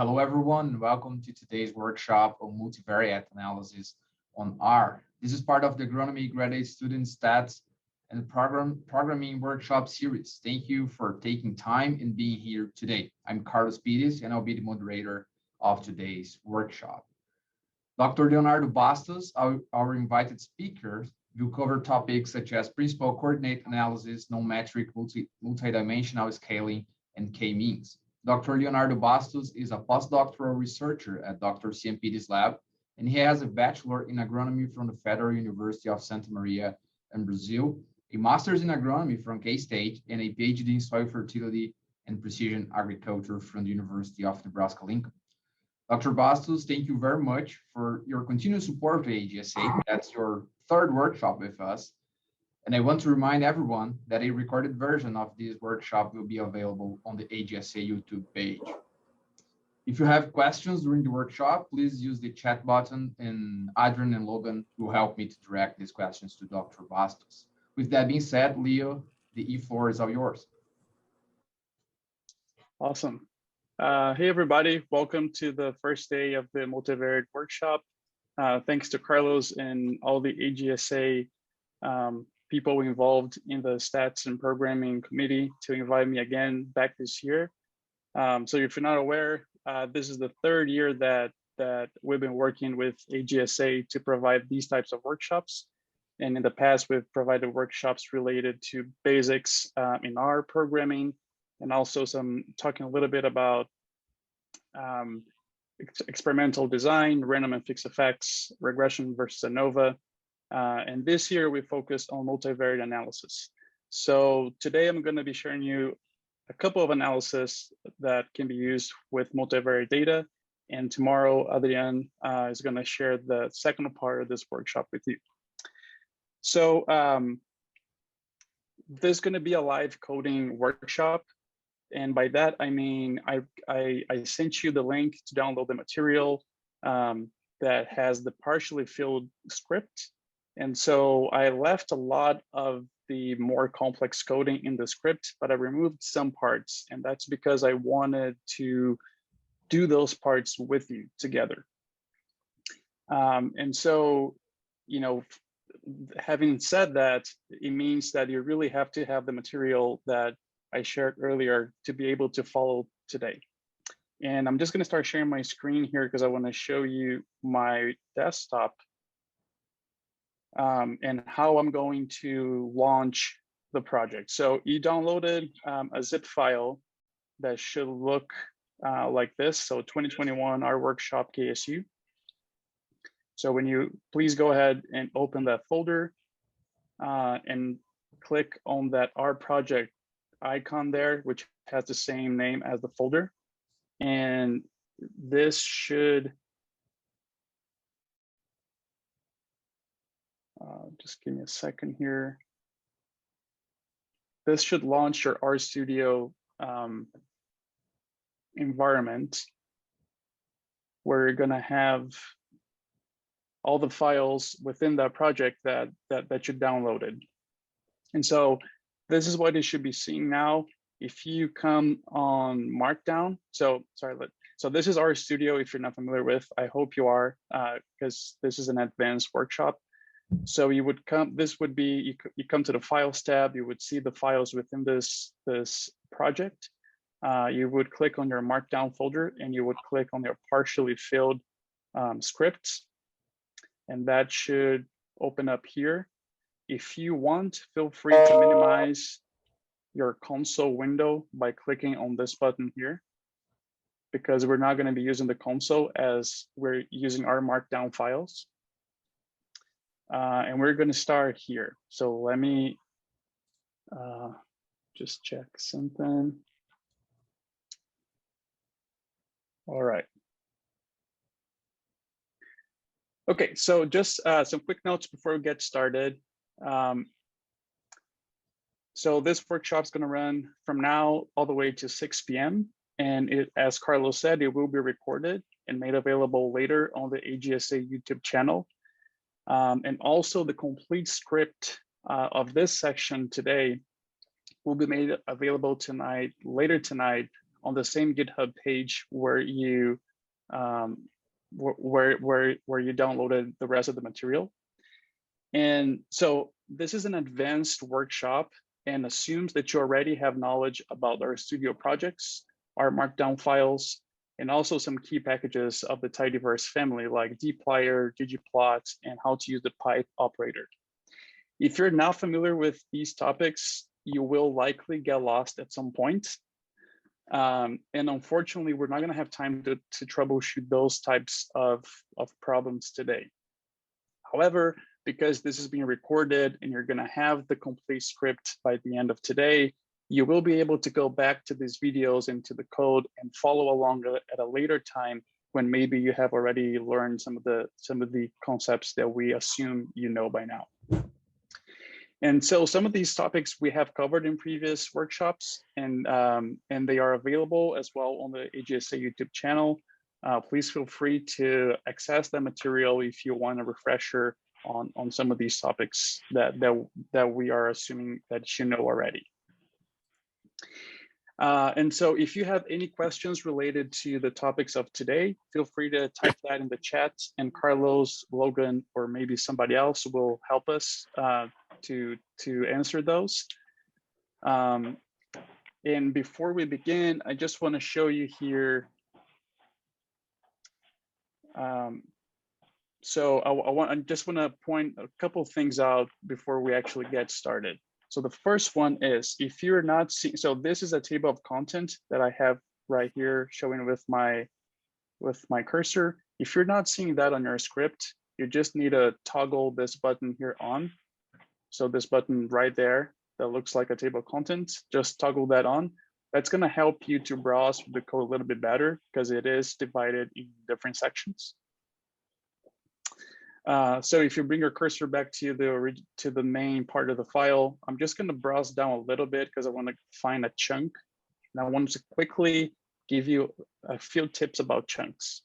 Hello, everyone, and welcome to today's workshop on multivariate analysis on R. This is part of the Agronomy Graduate Student Stats and Programming Workshop Series. Thank you for taking time and being here today. I'm Carlos Pires, and I'll be the moderator of today's workshop. Dr. Leonardo Bastos, our invited speaker, will cover topics such as principal coordinate analysis, non-metric multidimensional scaling, and K-means. Dr. Leonardo Bastos is a postdoctoral researcher at Dr. Ciampides' lab, and he has a bachelor in agronomy from the Federal University of Santa Maria in Brazil, a master's in agronomy from K-State, and a PhD in soil fertility and precision agriculture from the University of Nebraska-Lincoln. Dr. Bastos, thank you very much for your continued support of AGSA. That's your third workshop with us. And I want to remind everyone that a recorded version of this workshop will be available on the AGSA YouTube page. If you have questions during the workshop, please use the chat button, and Adrian and Logan will help me to direct these questions to Dr. Bastos. With that being said, Leo, the E4 is all yours. Awesome. Hey, everybody. Welcome to the first day of the Multivariate workshop. Thanks to Carlos and all the AGSA people involved in the stats and programming committee to invite me again back this year. So if you're not aware, this is the third year that we've been working with AGSA to provide these types of workshops. And in the past, we've provided workshops related to basics in R programming, and also talking a little bit about experimental design, random and fixed effects, regression versus ANOVA. And this year we focused on multivariate analysis. So today I'm going to be sharing you a couple of analyses that can be used with multivariate data. And tomorrow, Adrian is going to share the second part of this workshop with you. So there's going to be a live coding workshop. And by that, I mean, I sent you the link to download the material that has the partially filled script. And so I left a lot of the more complex coding in the script, but I removed some parts. And that's because I wanted to do those parts with you together. And so, you know, having said that, it means that you really have to have the material that I shared earlier to be able to follow today. And I'm just going to start sharing my screen here because I want to show you my desktop and how I'm going to launch the project. So you downloaded a zip file that should look like this. So 2021 R workshop KSU. So when you please go ahead and open that folder and click on that R project icon there, which has the same name as the folder. And this should just give me a second here. This should launch your RStudio environment, where you're going to have all the files within that project that you downloaded. And so this is what you should be seeing now. If you come on Markdown, so this is RStudio. If you're not familiar with, I hope you are, because this is an advanced workshop. So you would come, this would be, you come to the Files tab, you would see the files within this project. You would click on your Markdown folder, and you would click on your partially filled scripts, and that should open up here. If you want, feel free to minimize your console window by clicking on this button here, because we're not going to be using the console as we're using our Markdown files. And we're going to start here. So let me just check something. All right. Okay, so just some quick notes before we get started. So this workshop is going to run from now all the way to 6 p.m. And it, as Carlos said, it will be recorded and made available later on the AGSA YouTube channel. And also the complete script of this section today will be made available later tonight on the same GitHub page where you where you downloaded the rest of the material. And so this is an advanced workshop and assumes that you already have knowledge about our studio projects, our markdown files, and also some key packages of the tidyverse family like dplyr, ggplot, and how to use the pipe operator. If you're not familiar with these topics, you will likely get lost at some point. And unfortunately, we're not going to have time to troubleshoot those types of problems today. However, because this is being recorded and you're going to have the complete script by the end of today, you will be able to go back to these videos and to the code and follow along at a later time when maybe you have already learned some of the concepts that we assume you know by now. And so some of these topics we have covered in previous workshops, and they are available as well on the AGSA YouTube channel. Please feel free to access that material if you want a refresher on some of these topics that we are assuming that you know already. And so if you have any questions related to the topics of today, feel free to type that in the chat, and Carlos, Logan, or maybe somebody else will help us to answer those. And before we begin, I just want to show you here. So I just want to point a couple of things out before we actually get started. So the first one is, if you're not seeing, so this is a table of content that I have right here showing with my cursor. If you're not seeing that on your script, you just need to toggle this button here on. So this button right there that looks like a table of contents, just toggle that on. That's going to help you to browse the code a little bit better because it is divided in different sections. So if you bring your cursor back to the main part of the file, I'm just going to browse down a little bit because I want to find a chunk. And I want to quickly give you a few tips about chunks.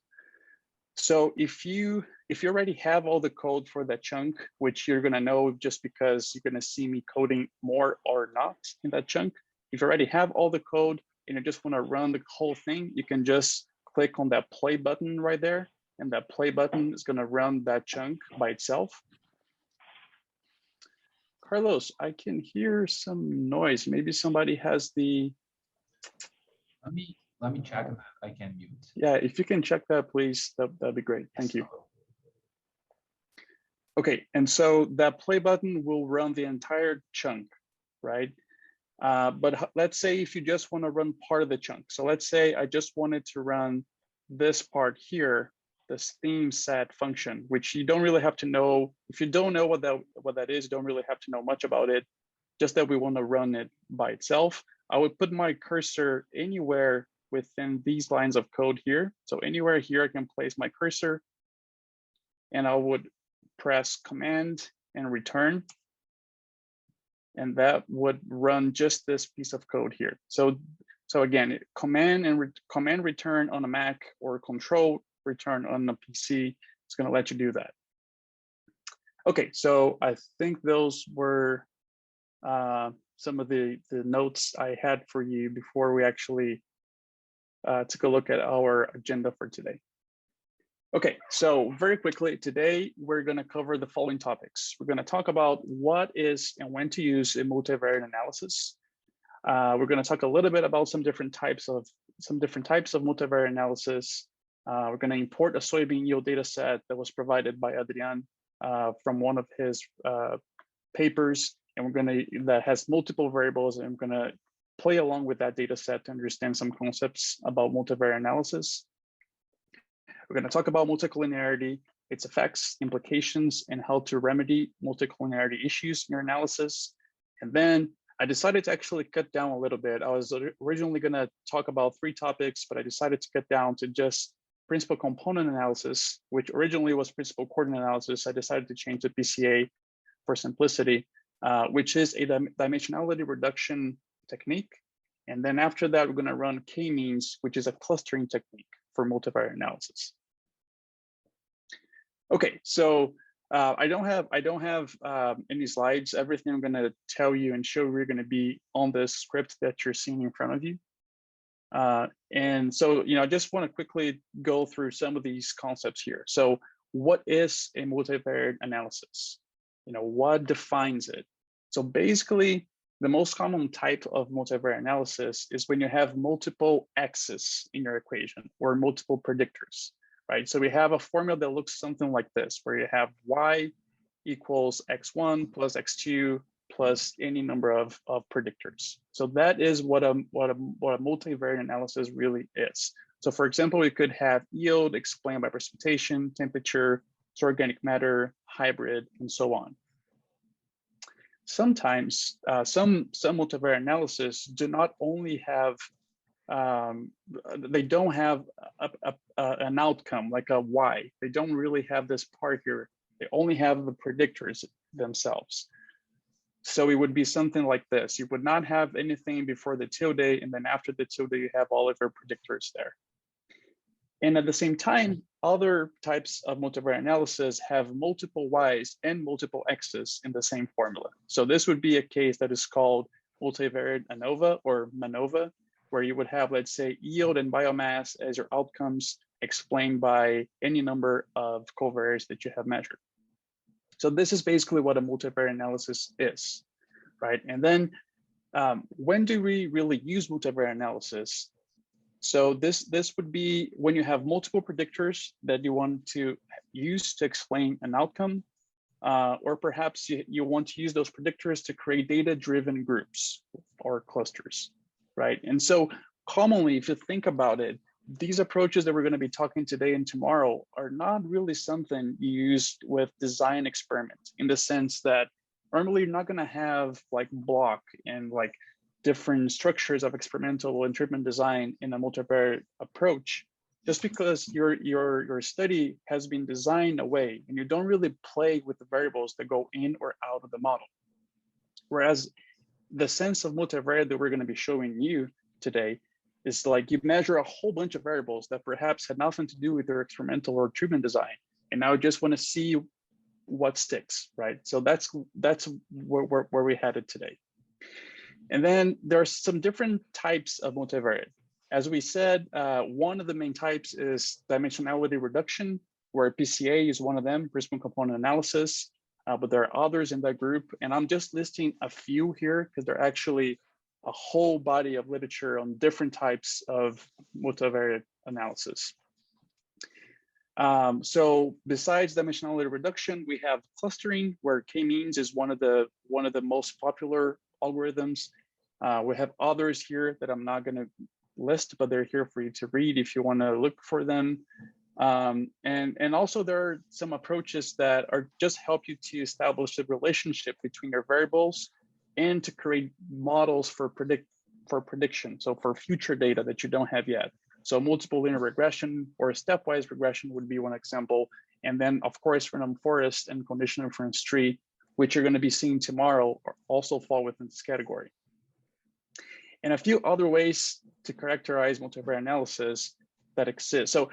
So if you already have all the code for that chunk, which you're going to know just because you're going to see me coding more or not in that chunk, if you already have all the code and you just want to run the whole thing, you can just click on that play button right there. And that play button is going to run that chunk by itself. Carlos, I can hear some noise. Maybe somebody has the. Let me check that. I can mute. Yeah, if you can check that, please, that'd be great. Thank you. Okay, and so that play button will run the entire chunk, right? But let's say if you just want to run part of the chunk. So let's say I just wanted to run this part here, this theme set function, which you don't really have to know. If you don't know what that is, you don't really have to know much about it, just that we want to run it by itself. I would put my cursor anywhere within these lines of code here. So anywhere here, I can place my cursor, and I would press Command and Return. And that would run just this piece of code here. So again, Command Return on a Mac or Control Return on a PC, it's going to let you do that. Okay, so I think those were some of the notes I had for you before we actually took a look at our agenda for today. Okay, so very quickly, today we're going to cover the following topics. We're going to talk about what is and when to use a multivariate analysis. We're going to talk a little bit about some different types of multivariate analysis. We're going to import a soybean yield data set that was provided by Adrian from one of his papers, and that has multiple variables, and we're going to play along with that data set to understand some concepts about multivariate analysis. We're going to talk about multicollinearity, its effects, implications, and how to remedy multicollinearity issues in your analysis. And then I decided to actually cut down a little bit. I was originally going to talk about 3 topics, but I decided to cut down to just principal component analysis, which originally was principal coordinate analysis. I decided to change the PCA for simplicity, which is a dimensionality reduction technique. And then after that, we're going to run k-means, which is a clustering technique for multivariate analysis. Okay, so I don't have any slides. Everything I'm going to tell you and show you are going to be on this script that you're seeing in front of you. And so, I just want to quickly go through some of these concepts here. So what is a multivariate analysis? What defines it? So basically, the most common type of multivariate analysis is when you have multiple x's in your equation or multiple predictors, right? So we have a formula that looks something like this, where you have y equals x1 plus x2 plus any number of predictors. So that is what a multivariate analysis really is. So for example, we could have yield explained by precipitation, temperature, organic matter, hybrid, and so on. Sometimes some multivariate analysis do not only have they don't have an outcome like a y. They don't really have this part here. They only have the predictors themselves. So it would be something like this. You would not have anything before the tilde, and then after the tilde, you have all of your predictors there. And at the same time, other types of multivariate analysis have multiple y's and multiple x's in the same formula. So this would be a case that is called multivariate ANOVA or MANOVA, where you would have, let's say, yield and biomass as your outcomes explained by any number of covariates that you have measured. So this is basically what a multivariate analysis is, right? And then when do we really use multivariate analysis? So this would be when you have multiple predictors that you want to use to explain an outcome, or perhaps you want to use those predictors to create data-driven groups or clusters, right? And so commonly, if you think about it, these approaches that we're going to be talking today and tomorrow are not really something used with design experiments, in the sense that normally you're not going to have like block and like different structures of experimental and treatment design in a multivariate approach, just because your study has been designed away and you don't really play with the variables that go in or out of the model. Whereas the sense of multivariate that we're going to be showing you today is like you measure a whole bunch of variables that perhaps had nothing to do with your experimental or treatment design, and now you just want to see what sticks, right? So that's where we headed today. And then there are some different types of multivariate. As we said, one of the main types is dimensionality reduction, where PCA is one of them, principal component analysis, but there are others in that group. And I'm just listing a few here because there are actually a whole body of literature on different types of multivariate analysis. So besides dimensionality reduction, we have clustering, where k-means is one of the most popular algorithms. We have others here that I'm not going to list, but they're here for you to read if you want to look for them. And also there are some approaches that are just help you to establish the relationship between your variables and to create models for prediction. So for future data that you don't have yet. So multiple linear regression or stepwise regression would be one example. And then of course, random forest and conditional inference tree, which you're going to be seeing tomorrow, also fall within this category. And a few other ways to characterize multivariate analysis that exist. So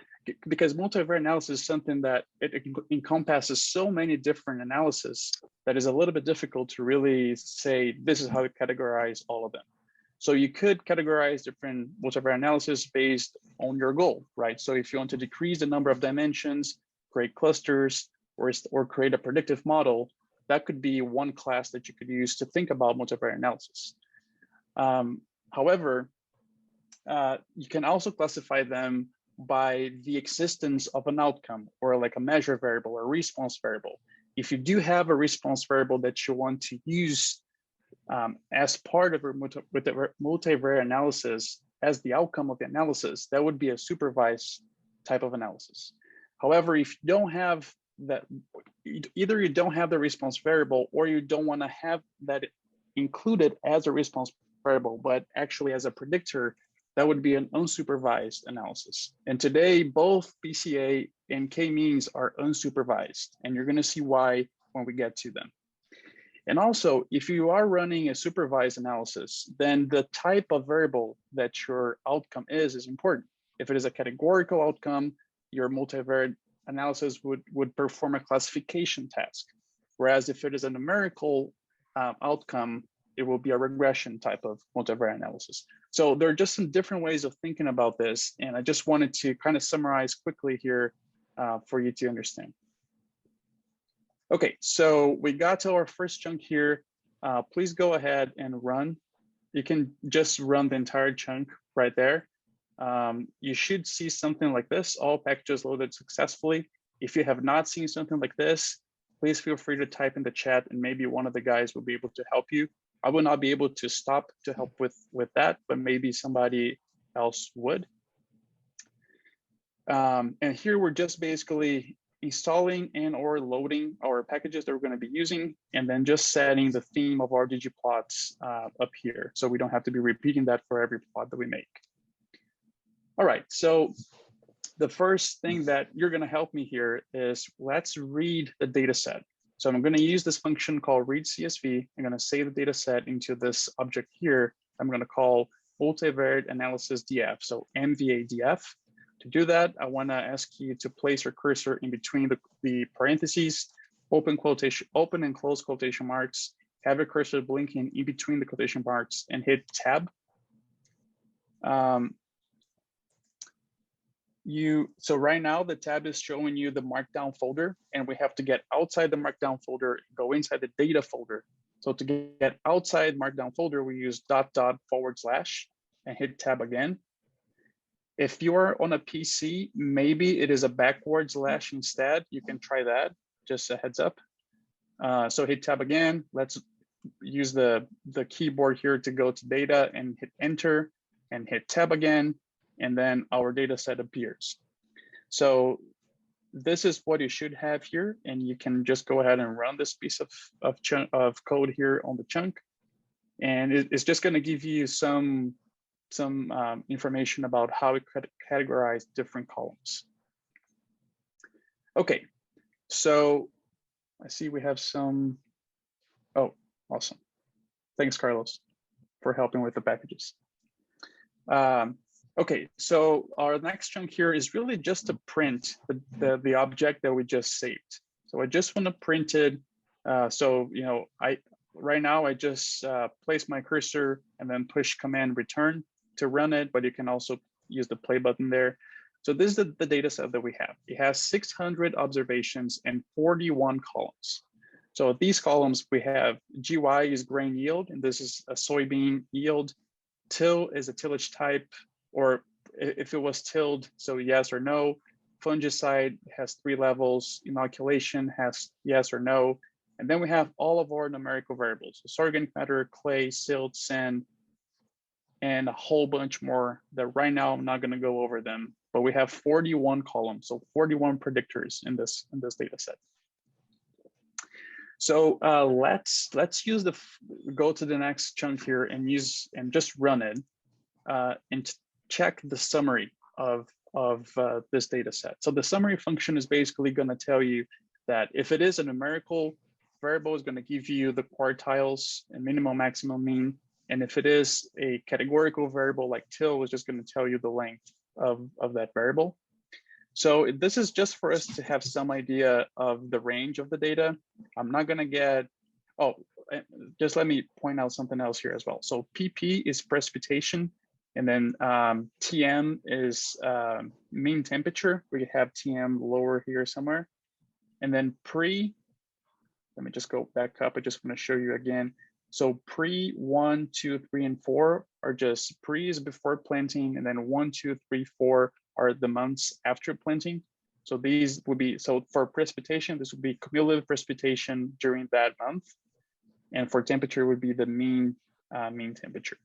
because multivariate analysis is something that it encompasses so many different analyses that is a little bit difficult to really say, this is how to categorize all of them. So you could categorize different multivariate analysis based on your goal, right? So if you want to decrease the number of dimensions, create clusters, or create a predictive model, that could be one class that you could use to think about multivariate analysis. However, you can also classify them by the existence of an outcome or like a measure variable or response variable. If you do have a response variable that you want to use as part of your multivariate analysis as the outcome of the analysis, that would be a supervised type of analysis. However, if you don't have that, either you don't have the response variable or you don't want to have that included as a response variable, but actually as a predictor, that would be an unsupervised analysis. And today, both PCA and k-means are unsupervised, and you're going to see why when we get to them. And also, if you are running a supervised analysis, then the type of variable that your outcome is important. If it is a categorical outcome, your multivariate analysis would perform a classification task. Whereas if it is a numerical outcome, it will be a regression type of multivariate analysis. So there are just some different ways of thinking about this. And I just wanted to kind of summarize quickly here for you to understand. Okay, so we got to our first chunk here. Please go ahead and run. You can just run the entire chunk right there. You should see something like this, all packages loaded successfully. If you have not seen something like this, please feel free to type in the chat and maybe one of the guys will be able to help you. I will not be able to stop to help with that, but maybe somebody else would. And here we're just basically installing and or loading our packages that we're going to be using, and then just setting the theme of our ggplots up here. So we don't have to be repeating that for every plot that we make. All right, so the first thing that you're going to help me here is let's read the data set. So I'm going to use this function called read CSV. I'm going to save the data set into this object here. I'm going to call multivariate analysis df, so MVADF. To do that, I want to ask you to place your cursor in between the parentheses, open and close quotation marks, have your cursor blinking in between the quotation marks and hit tab. So right now the tab is showing you the markdown folder, and we have to get outside the markdown folder, go inside the data folder. So to get outside markdown folder, we use .. and hit tab again. If you are on a PC, maybe it is a backward slash instead. You can try that, just a heads up. So hit tab again. Let's use the keyboard here to go to data and hit enter and hit tab again. And then our data set appears. So this is what you should have here. And you can just go ahead and run this piece of code here on the chunk. And it's just going to give you some information about how we could categorize different columns. Okay, so I see we have some. Oh, awesome. Thanks, Carlos, for helping with the packages. Okay, so our next chunk here is really just to print the object that we just saved. So I just want to print it. So, you know, right now I just place my cursor and then push command return to run it, but you can also use the play button there. So this is the data set that we have. It has 600 observations and 41 columns. So these columns we have GY is grain yield, and this is a soybean yield. Till is a tillage type, or if it was tilled, so yes or no. Fungicide has 3 levels. Inoculation has yes or no. And then we have all of our numerical variables. So organic matter, clay, silt, sand, and a whole bunch more that right now I'm not going to go over them, but we have 41 columns, so 41 predictors in this data set. So let's use go to the next chunk here and just run it and check the summary of this data set. So the summary function is basically going to tell you that if it is a numerical variable, is going to give you the quartiles and minimum, maximum, mean. And if it is a categorical variable like till, it's just going to tell you the length of that variable. So this is just for us to have some idea of the range of the data. I'm not going to get, oh, just let me point out something else here as well. So PP is precipitation, and then TM is mean temperature. We have TM lower here somewhere. And then let me just go back up. I just want to show you again. So pre 1, 2, 3, and 4 are just pre is before planting, and then 1, 2, 3, 4 are the months after planting. So these would be, so for precipitation, this would be cumulative precipitation during that month. And for temperature would be the mean temperature.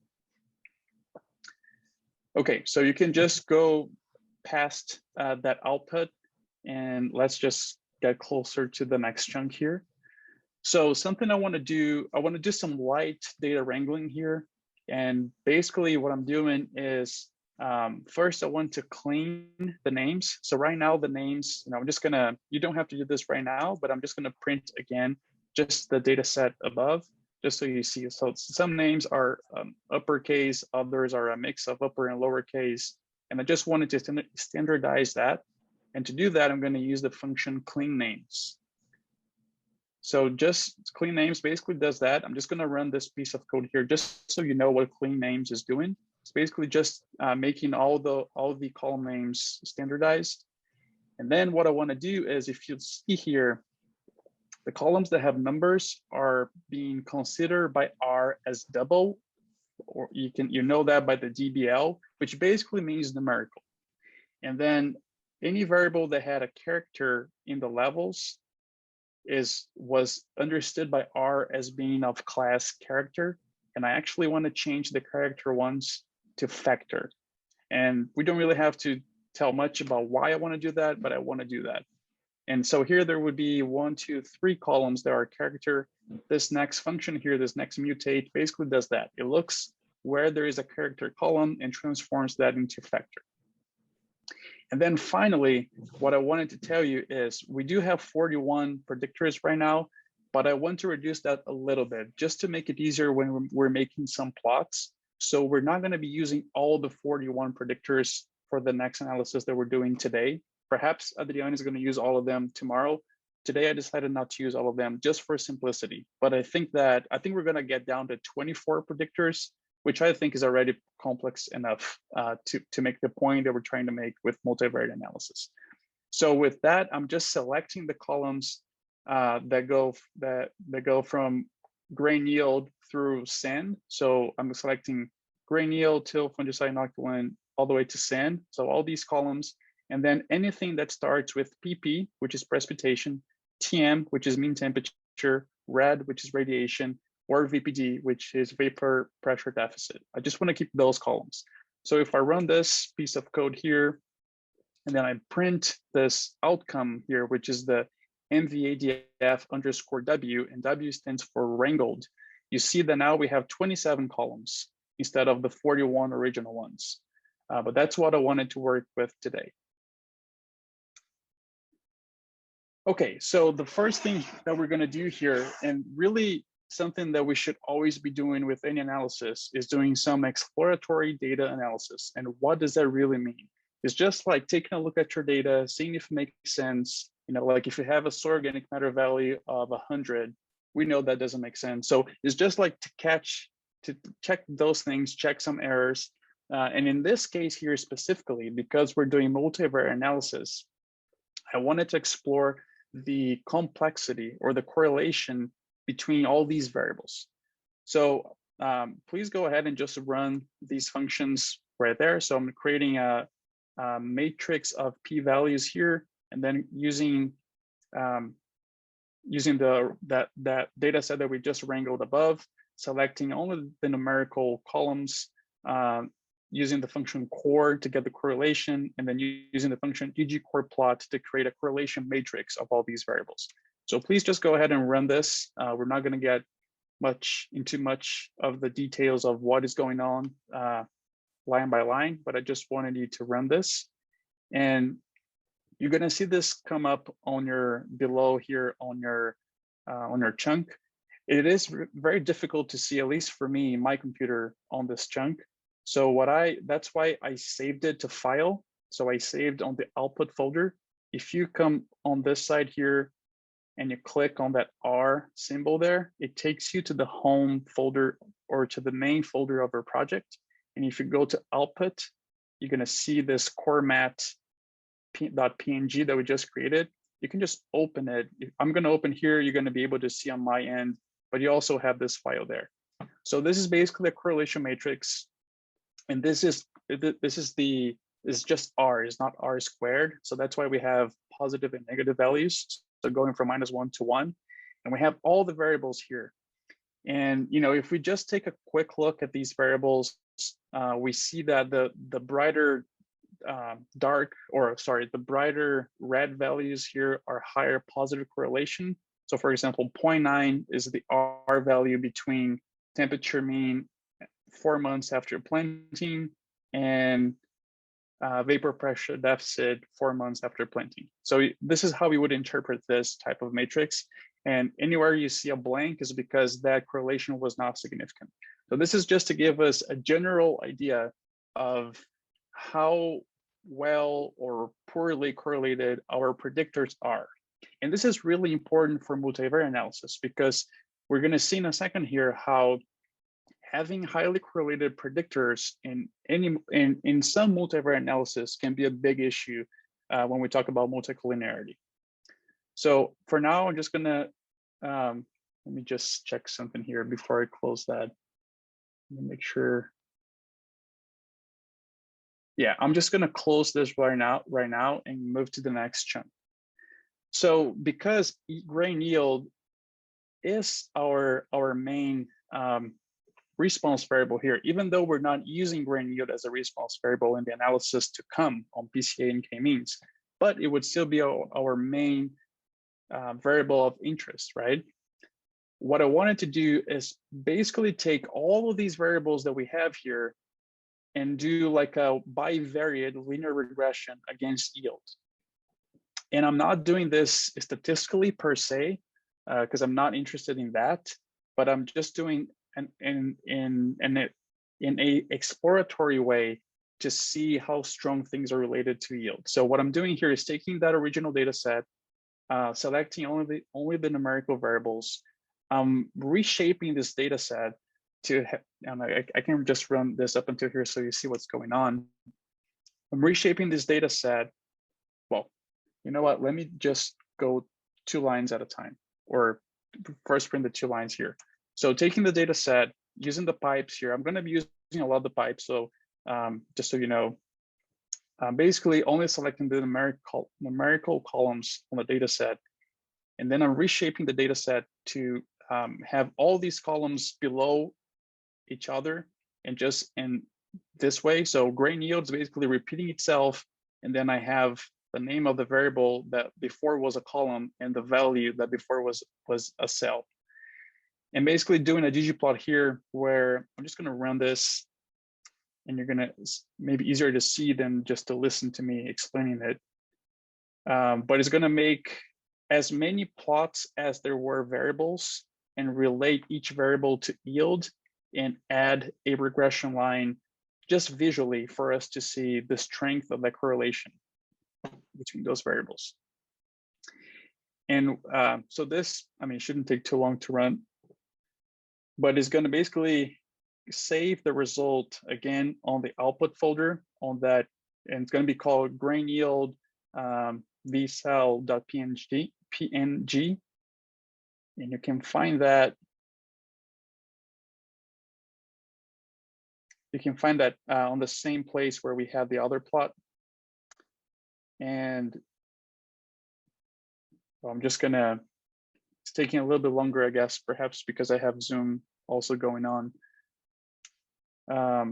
Okay, so you can just go past that output, and let's just get closer to the next chunk here. So something I want to do some light data wrangling here. And basically what I'm doing is, first I want to clean the names. So right now the names, I'm just gonna, you don't have to do this right now, but I'm just gonna print again, just the data set above, just so you see. So some names are uppercase, others are a mix of upper and lowercase. And I just wanted to standardize that. And to do that, I'm gonna use the function clean names. So just clean names basically does that. I'm just going to run this piece of code here just so you know what clean names is doing. It's basically just making all the column names standardized. And then what I want to do is, if you see here, the columns that have numbers are being considered by R as double, or you know that by the DBL, which basically means numerical. And then any variable that had a character in the levels was understood by R as being of class character. And I actually want to change the character ones to factor. And we don't really have to tell much about why I want to do that, but I want to do that. And so here there would be 1, 2, 3 columns that are character. This next function here, this next mutate, basically does that. It looks where there is a character column and transforms that into factor. And then finally, what I wanted to tell you is we do have 41 predictors right now, but I want to reduce that a little bit just to make it easier when we're making some plots. So we're not going to be using all the 41 predictors for the next analysis that we're doing today. Perhaps Adriana is going to use all of them tomorrow. Today, I decided not to use all of them just for simplicity. But I think we're going to get down to 24 predictors, which I think is already complex enough to make the point that we're trying to make with multivariate analysis. So with that, I'm just selecting the columns that go from grain yield through sand. So I'm selecting grain yield till fungicide inoculant all the way to sand. So all these columns, and then anything that starts with PP, which is precipitation, TM, which is mean temperature, RAD, which is radiation, or VPD, which is vapor pressure deficit. I just want to keep those columns. So if I run this piece of code here, and then I print this outcome here, which is the MVADF_W, and W stands for wrangled, you see that now we have 27 columns instead of the 41 original ones. But that's what I wanted to work with today. Okay, so the first thing that we're going to do here, and really something that we should always be doing with any analysis, is doing some exploratory data analysis. And what does that really mean? It's just like taking a look at your data, seeing if it makes sense. You know, like if you have a soil organic matter value of 100, we know that doesn't make sense. So it's just like to check those things, check some errors. And in this case here specifically, because we're doing multivariate analysis, I wanted to explore the complexity or the correlation between all these variables. So please go ahead and just run these functions right there. So I'm creating a matrix of p-values here, and then using that data set that we just wrangled above, selecting only the numerical columns, using the function core to get the correlation, and then using the function ggCorePlot to create a correlation matrix of all these variables. So please just go ahead and run this. We're not going to get into much of the details of what is going on line by line, but I just wanted you to run this. And you're going to see this come up on your below here on your chunk. It is very difficult to see, at least for me, my computer on this chunk. So that's why I saved it to file. So I saved on the output folder. If you come on this side here and you click on that R symbol there, it takes you to the home folder or to the main folder of our project. And if you go to output, you're going to see this core.mat.png that we just created. You can just open it. I'm going to open here. You're going to be able to see on my end, but you also have this file there. So this is basically a correlation matrix. And this is just R, it's not R squared. So that's why we have positive and negative values. So going from -1 to 1, and we have all the variables here. And if we just take a quick look at these variables, we see that the brighter the brighter red values here are higher positive correlation. So for example, 0.9 is the R value between temperature mean 4 months after planting and vapor pressure deficit 4 months after planting. So this is how we would interpret this type of matrix. And anywhere you see a blank is because that correlation was not significant. So this is just to give us a general idea of how well or poorly correlated our predictors are. And this is really important for multivariate analysis because we're going to see in a second here how having highly correlated predictors in some multivariate analysis can be a big issue when we talk about multicollinearity. So for now, I'm just gonna let me just check something here before I close that. Let me make sure. Yeah, I'm just gonna close this right now and move to the next chunk. So because grain yield is our main response variable here, even though we're not using grain yield as a response variable in the analysis to come on PCA and k-means, but it would still be our main variable of interest, right? What I wanted to do is basically take all of these variables that we have here and do like a bivariate linear regression against yield. And I'm not doing this statistically per se, because I'm not interested in that, but I'm just doing in a exploratory way to see how strong things are related to yield. So what I'm doing here is taking that original data set, selecting only the numerical variables, reshaping this data set to, and I can just run this up until here so you see what's going on. I'm reshaping this data set. Well, you know what, let me just go 2 lines at a time, or first print the 2 lines here. So taking the data set, using the pipes here, I'm going to be using a lot of the pipes. So just so you know, basically only selecting the numerical columns on the data set. And then I'm reshaping the data set to have all these columns below each other and just in this way. So grain yield is basically repeating itself. And then I have the name of the variable that before was a column and the value that before was a cell. And basically doing a ggplot here where I'm just going to run this, and you're going to maybe easier to see than just to listen to me explaining it. But it's going to make as many plots as there were variables and relate each variable to yield and add a regression line just visually for us to see the strength of the correlation between those variables. And so this, I mean, shouldn't take too long to run, but it's going to basically save the result again on the output folder on that, and it's going to be called grain yield vcell.png, and you can find that. You can find that on the same place where we have the other plot. And I'm just gonna, it's taking a little bit longer, I guess, perhaps because I have Zoom also going on. Let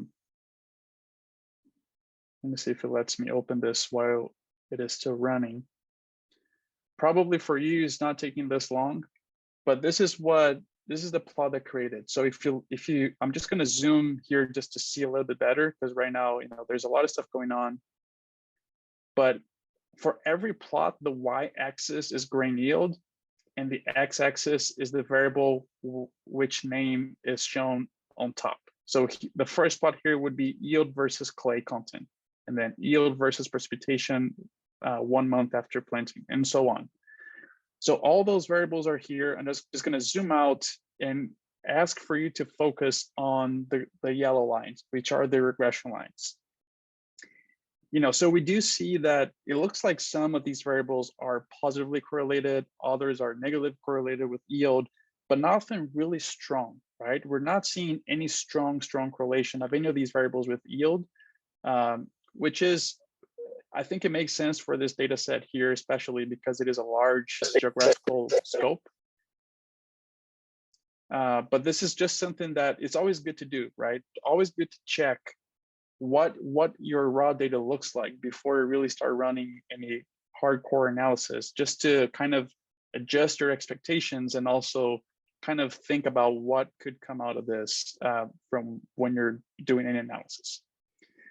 me see if it lets me open this while it is still running. Probably for you, it's not taking this long, but this is the plot I created. So if you, I'm just gonna zoom here just to see a little bit better, because right now, you know, there's a lot of stuff going on. But for every plot, the y-axis is grain yield, and the x-axis is the variable which name is shown on top. So the first plot here would be yield versus clay content, and then yield versus precipitation 1 month after planting, and so on. So all those variables are here. I'm just going to zoom out and ask for you to focus on the yellow lines, which are the regression lines. You know, so we do see that it looks like some of these variables are positively correlated, others are negatively correlated with yield, but nothing really strong, right? We're not seeing any strong correlation of any of these variables with yield, which is, I think it makes sense for this data set here, especially because it is a large geographical scope. But this is just something that it's always good to do, right? Always good to check what your raw data looks like before you really start running any hardcore analysis, just to kind of adjust your expectations and also kind of think about what could come out of this from when you're doing any analysis.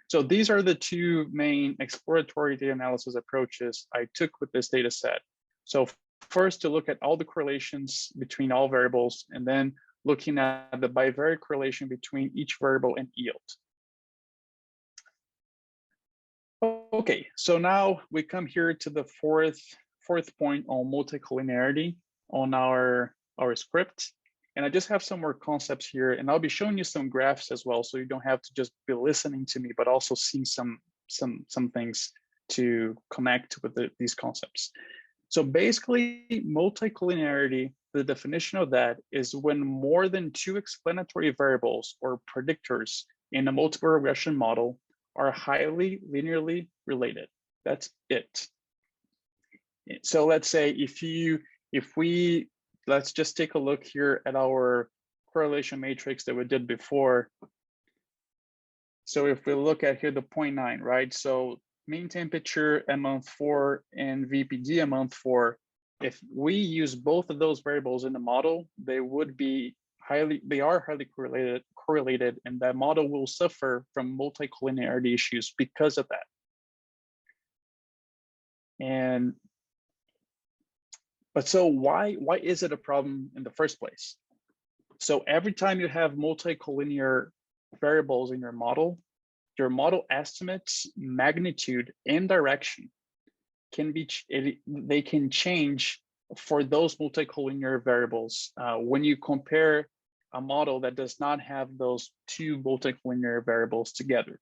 So these are the 2 main exploratory data analysis approaches I took with this data set. So first, to look at all the correlations between all variables, and then looking at the bivariate correlation between each variable and yield. Okay, so now we come here to the fourth fourth point on multicollinearity on our script. And I just have some more concepts here, and I'll be showing you some graphs as well, so you don't have to just be listening to me, but also see some things to connect with these concepts. So basically, multicollinearity, the definition of that is when more than two explanatory variables or predictors in a multiple regression model are highly linearly related. That's it. So let's say let's just take a look here at our correlation matrix that we did before. So if we look at here the 0.9, right? So mean temperature at month 4 and VPD at month 4, if we use both of those variables in the model, they are highly correlated, and that model will suffer from multicollinearity issues because of that. But so why is it a problem in the first place? So every time you have multicollinear variables in your model estimates magnitude and direction they can change for those multicollinear variables when you compare a model that does not have those two multicollinear variables together.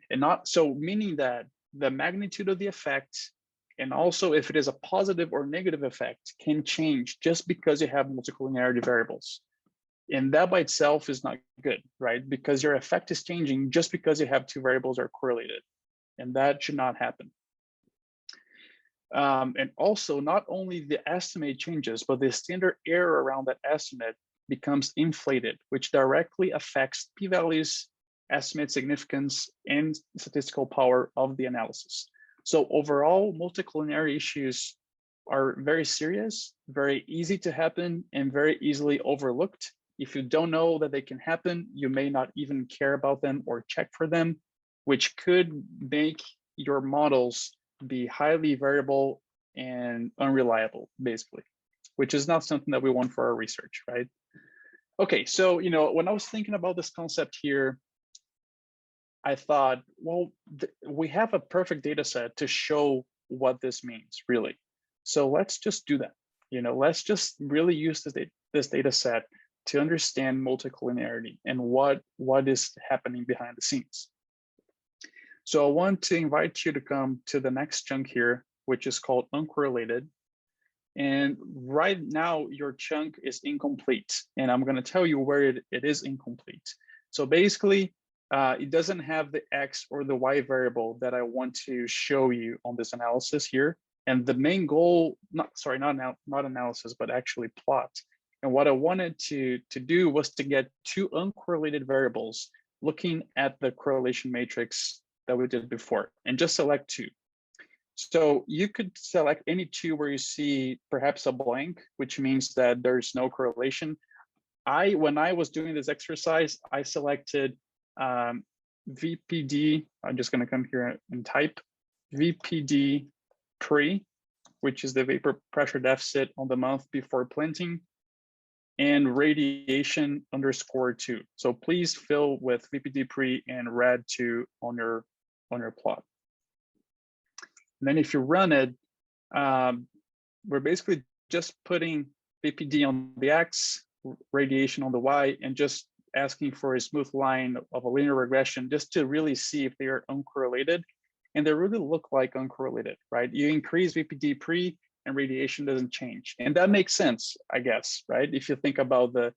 And not so meaning that the magnitude of the effect, and also if it is a positive or negative effect, can change just because you have multicollinearity variables. And that by itself is not good, right? Because your effect is changing just because you have two variables are correlated, and that should not happen. And also, not only the estimate changes, but the standard error around that estimate becomes inflated, which directly affects p-values, estimate significance, and statistical power of the analysis. So overall, multicollinearity issues are very serious, very easy to happen, and very easily overlooked. If you don't know that they can happen, you may not even care about them or check for them, which could make your models be highly variable and unreliable, basically, which is not something that we want for our research, right? Okay, so when I was thinking about this concept here, I thought, well, we have a perfect data set to show what this means, really. So let's just do that. Let's just really use this data set to understand multicollinearity and what is happening behind the scenes. So I want to invite you to come to the next chunk here, which is called uncorrelated. And right now, your chunk is incomplete. And I'm going to tell you where it is incomplete. So basically, it doesn't have the X or the Y variable that I want to show you on this analysis here. And the main goal, not analysis, but actually plot. And what I wanted to do was to get two uncorrelated variables looking at the correlation matrix that we did before, and just select two. So you could select any two where you see perhaps a blank, which means that there's no correlation. When I was doing this exercise, I selected VPD. I'm just going to come here and type VPD pre, which is the vapor pressure deficit on the month before planting, and radiation _2. So please fill with VPD pre and rad 2 on your plot. And then if you run it, we're basically just putting VPD on the X, radiation on the Y, and just asking for a smooth line of a linear regression just to really see if they are uncorrelated. And they really look like uncorrelated, right? You increase VPD pre and radiation doesn't change. And that makes sense, I guess, right? If you think about the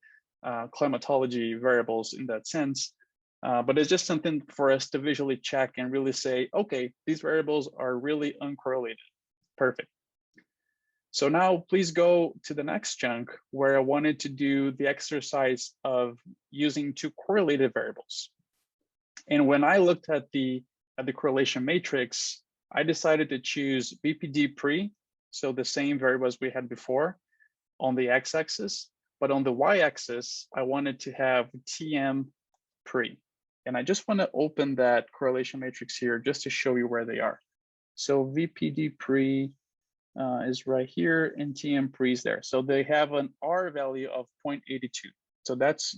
climatology variables in that sense. But it's just something for us to visually check and really say, okay, these variables are really uncorrelated. Perfect. So now please go to the next chunk where I wanted to do the exercise of using two correlated variables. And when I looked at the correlation matrix, I decided to choose VPD pre, so the same variables we had before on the x-axis, but on the y-axis, I wanted to have TM pre. And I just want to open that correlation matrix here just to show you where they are. So VPD pre is right here and TM pre is there. So they have an R value of 0.82. So that's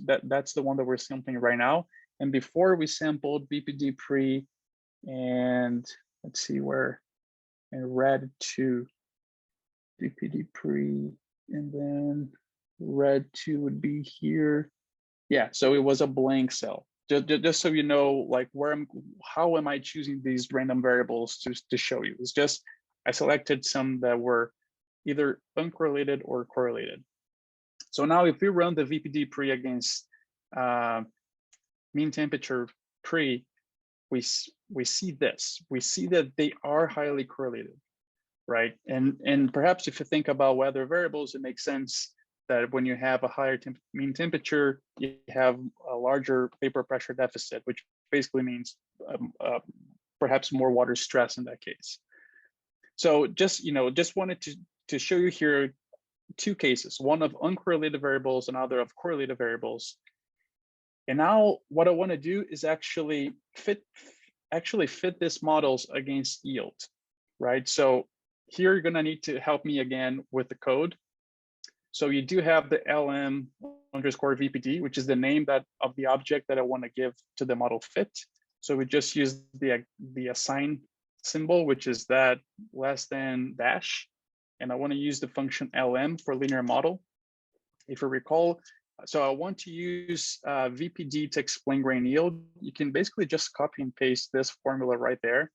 the one that we're sampling right now. And before we sampled VPD pre and let's see where, and rad 2. VPD pre, and then red 2 would be here. Yeah, so it was a blank cell. Just so you know, like how am I choosing these random variables to show you? It's just I selected some that were either uncorrelated or correlated. So now if we run the VPD pre against mean temperature pre, we see this. We see that they are highly correlated, right? And perhaps if you think about weather variables, it makes sense that when you have a higher mean temperature, you have a larger vapor pressure deficit, which basically means perhaps more water stress in that case. So just wanted to show you here two cases, one of uncorrelated variables, another of correlated variables. And now what I want to do is actually fit these models against yield, right? So here you're going to need to help me again with the code. So you do have the LM_VPD, which is the name of the object that I want to give to the model fit. So we just use the assign symbol, which is that less than dash. And I want to use the function LM for linear model. If you recall, so I want to use VPD to explain grain yield. You can basically just copy and paste this formula right there,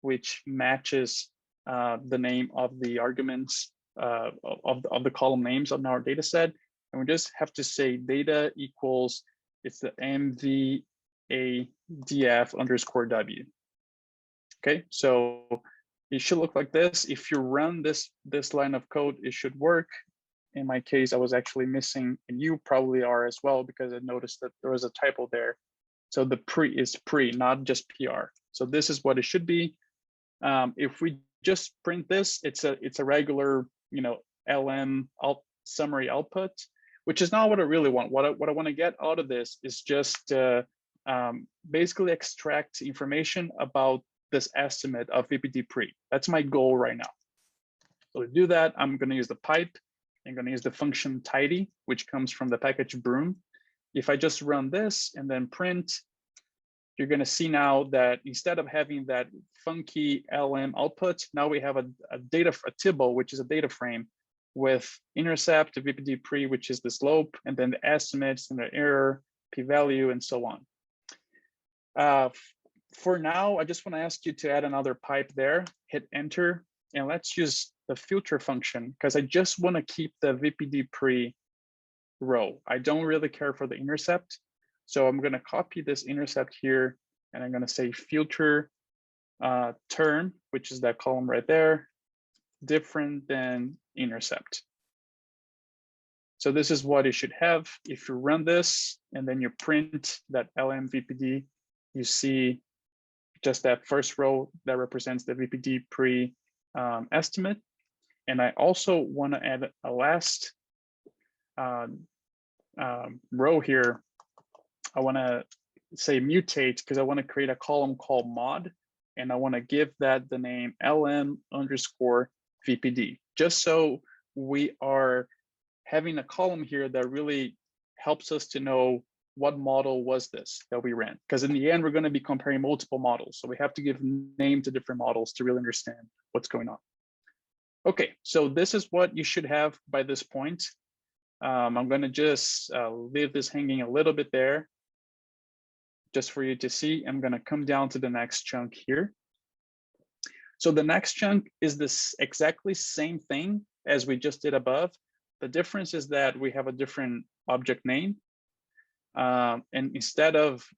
which matches the name of the arguments of the column names on our data set. And we just have to say data equals, it's the MVADF_W. Okay, so it should look like this. If you run this line of code, it should work. In my case, I was actually missing, and you probably are as well, because I noticed that there was a typo there. So the pre is pre, not just PR. So this is what it should be. If we just print this, it's a regular, LM summary output, which is not what I really want. What I want to get out of this is just basically extract information about this estimate of VPD pre. That's my goal right now. So to do that, I'm going to use the pipe. I'm going to use the function tidy, which comes from the package broom. If I just run this and then print, you're going to see now that instead of having that funky LM output, now we have a tibble, which is a data frame with intercept, the VPD pre, which is the slope, and then the estimates and the error, p-value, and so on. For now, I just want to ask you to add another pipe there, hit enter, and let's use the filter function, because I just want to keep the VPD pre row. I don't really care for the intercept. So I'm going to copy this intercept here, and I'm going to say filter term, which is that column right there, different than intercept. So this is what it should have. If you run this and then you print that LM_VPD, you see just that first row that represents the VPD pre estimate. And I also want to add a last row here. I want to say mutate, because I want to create a column called mod, and I want to give that the name LM_VPD, just so we are having a column here that really helps us to know what model was this that we ran, because in the end we're going to be comparing multiple models, so we have to give name to different models to really understand what's going on. Okay, so this is what you should have by this point. I'm going to just leave this hanging a little bit there just for you to see. I'm going to come down to the next chunk here. So the next chunk is this exactly same thing as we just did above. The difference is that we have a different object name. And instead of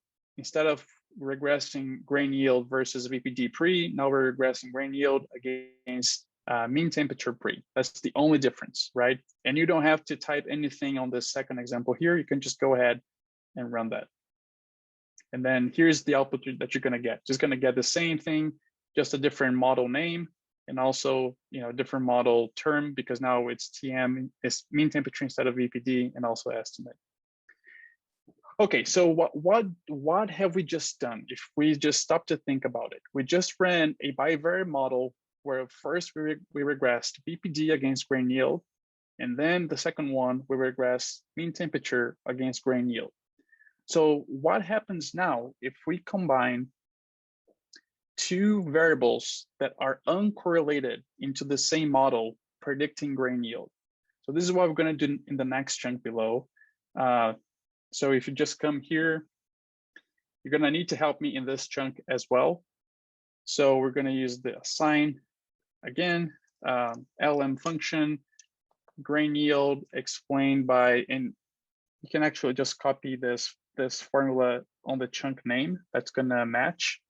regressing grain yield versus VPD pre, now we're regressing grain yield against mean temperature pre. That's the only difference, right? And you don't have to type anything on this second example here. You can just go ahead and run that. And then here's the output that you're going to get. Just going to get the same thing, just a different model name, and also different model term, because now it's TM, it's mean temperature instead of VPD, and also estimate. Okay, so what have we just done? If we just stop to think about it, we just ran a bivariate model where first we regressed VPD against grain yield, and then the second one we regressed mean temperature against grain yield. So what happens now if we combine two variables that are uncorrelated into the same model predicting grain yield. So this is what we're going to do in the next chunk below. So if you just come here, you're going to need to help me in this chunk as well. So we're going to use the assign again, LM function, grain yield explained by, and you can actually just copy this formula on the chunk name that's going to match.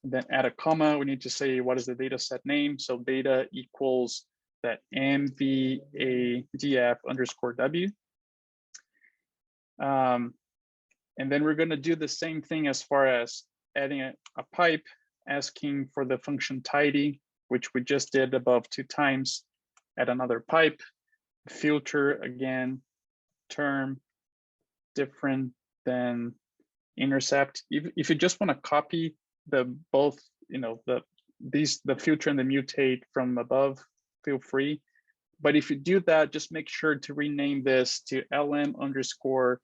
Then add a comma, we need to say what is the data set name. So data equals that MVADF underscore W. And then we're going to do the same thing as far as adding a pipe, asking for the function tidy, which we just did above 2 times. Add another pipe, filter again, term different than intercept. If you just want to copy the both, the filter and the mutate from above, feel free. But if you do that, just make sure to rename this to LM underscore,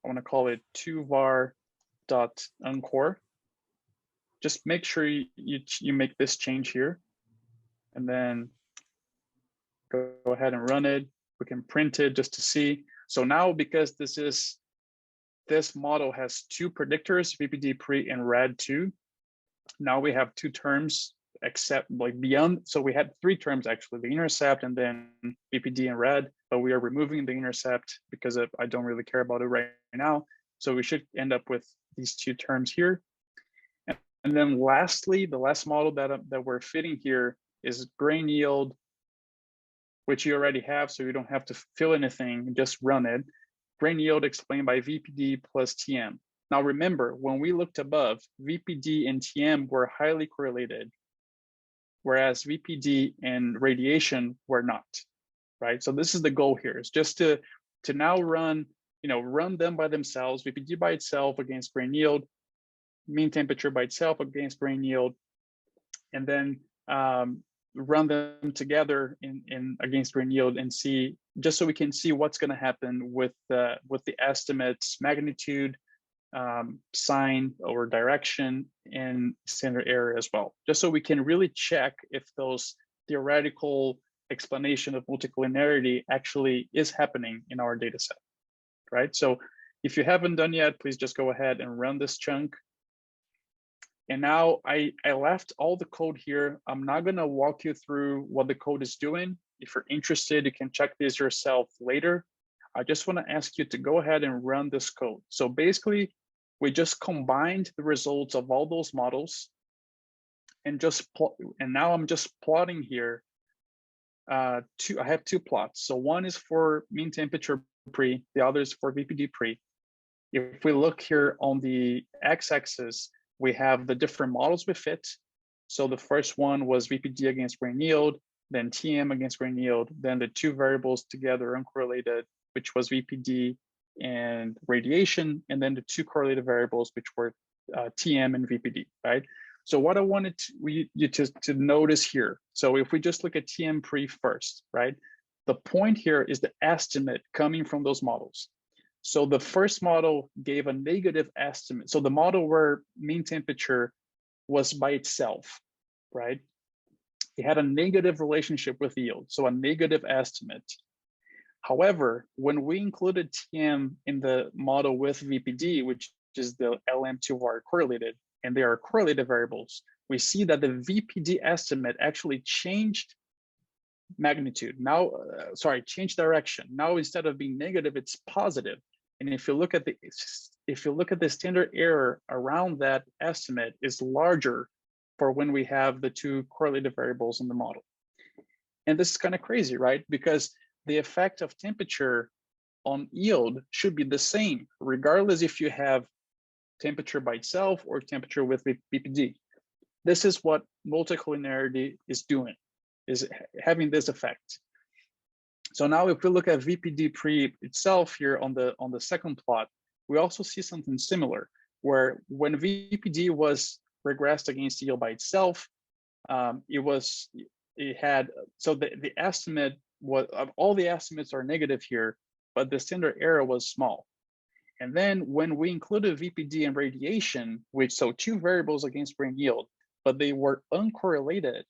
I want to call it 2var.uncore. Just make sure you make this change here, and then go ahead and run it. We can print it just to see. So now, because this model has 2 predictors, VPD pre and rad2. Now we have 2 terms except like beyond. So we had 3 terms actually, the intercept and then VPD and rad, but we are removing the intercept because I don't really care about it right now. So we should end up with these 2 terms here. And then lastly, the last model that we're fitting here is grain yield, which you already have, so you don't have to fill anything, just run it. Grain yield explained by VPD plus TM. Now remember, when we looked above, VPD and TM were highly correlated, whereas VPD and radiation were not, right? So this is the goal here, is just to now run them by themselves, VPD by itself against grain yield, mean temperature by itself against grain yield, and then run them together in against grain yield and see, just so we can see what's going to happen with the estimates, magnitude, sign or direction, and standard error as well, just so we can really check if those theoretical explanation of multicollinearity actually is happening in our data set, right? So if you haven't done yet, please just go ahead and run this chunk. And now I left all the code here. I'm not going to walk you through what the code is doing. If you're interested, you can check this yourself later. I just want to ask you to go ahead and run this code. So basically, we just combined the results of all those models and now I'm just plotting here. I have 2 plots. So one is for mean temperature pre, the other is for VPD pre. If we look here on the x-axis, we have the different models we fit. So the first one was VPD against grain yield, then TM against grain yield, then the 2 variables together uncorrelated, which was VPD and radiation, and then the 2 correlated variables, which were TM and VPD, right? So what I wanted you to notice here, so if we just look at TM pre first, right? The point here is the estimate coming from those models. So the first model gave a negative estimate. So the model where mean temperature was by itself, right? It had a negative relationship with yield, so a negative estimate. However, when we included TM in the model with VPD, which is the LM2var correlated, and they are correlated variables, we see that the VPD estimate actually changed magnitude. Now, changed direction. Now, instead of being negative, it's positive. And if you look at the standard error around that estimate is larger for when we have the 2 correlated variables in the model. And this is kind of crazy, right? Because the effect of temperature on yield should be the same, regardless if you have temperature by itself or temperature with VPD. This is what multicollinearity is doing, is having this effect. So now if we look at VPD pre itself here on the second plot, we also see something similar, where when VPD was regressed against yield by itself, the estimate was, all the estimates are negative here, but the standard error was small. And then when we included VPD and radiation, so 2 variables against grain yield, but they were uncorrelated,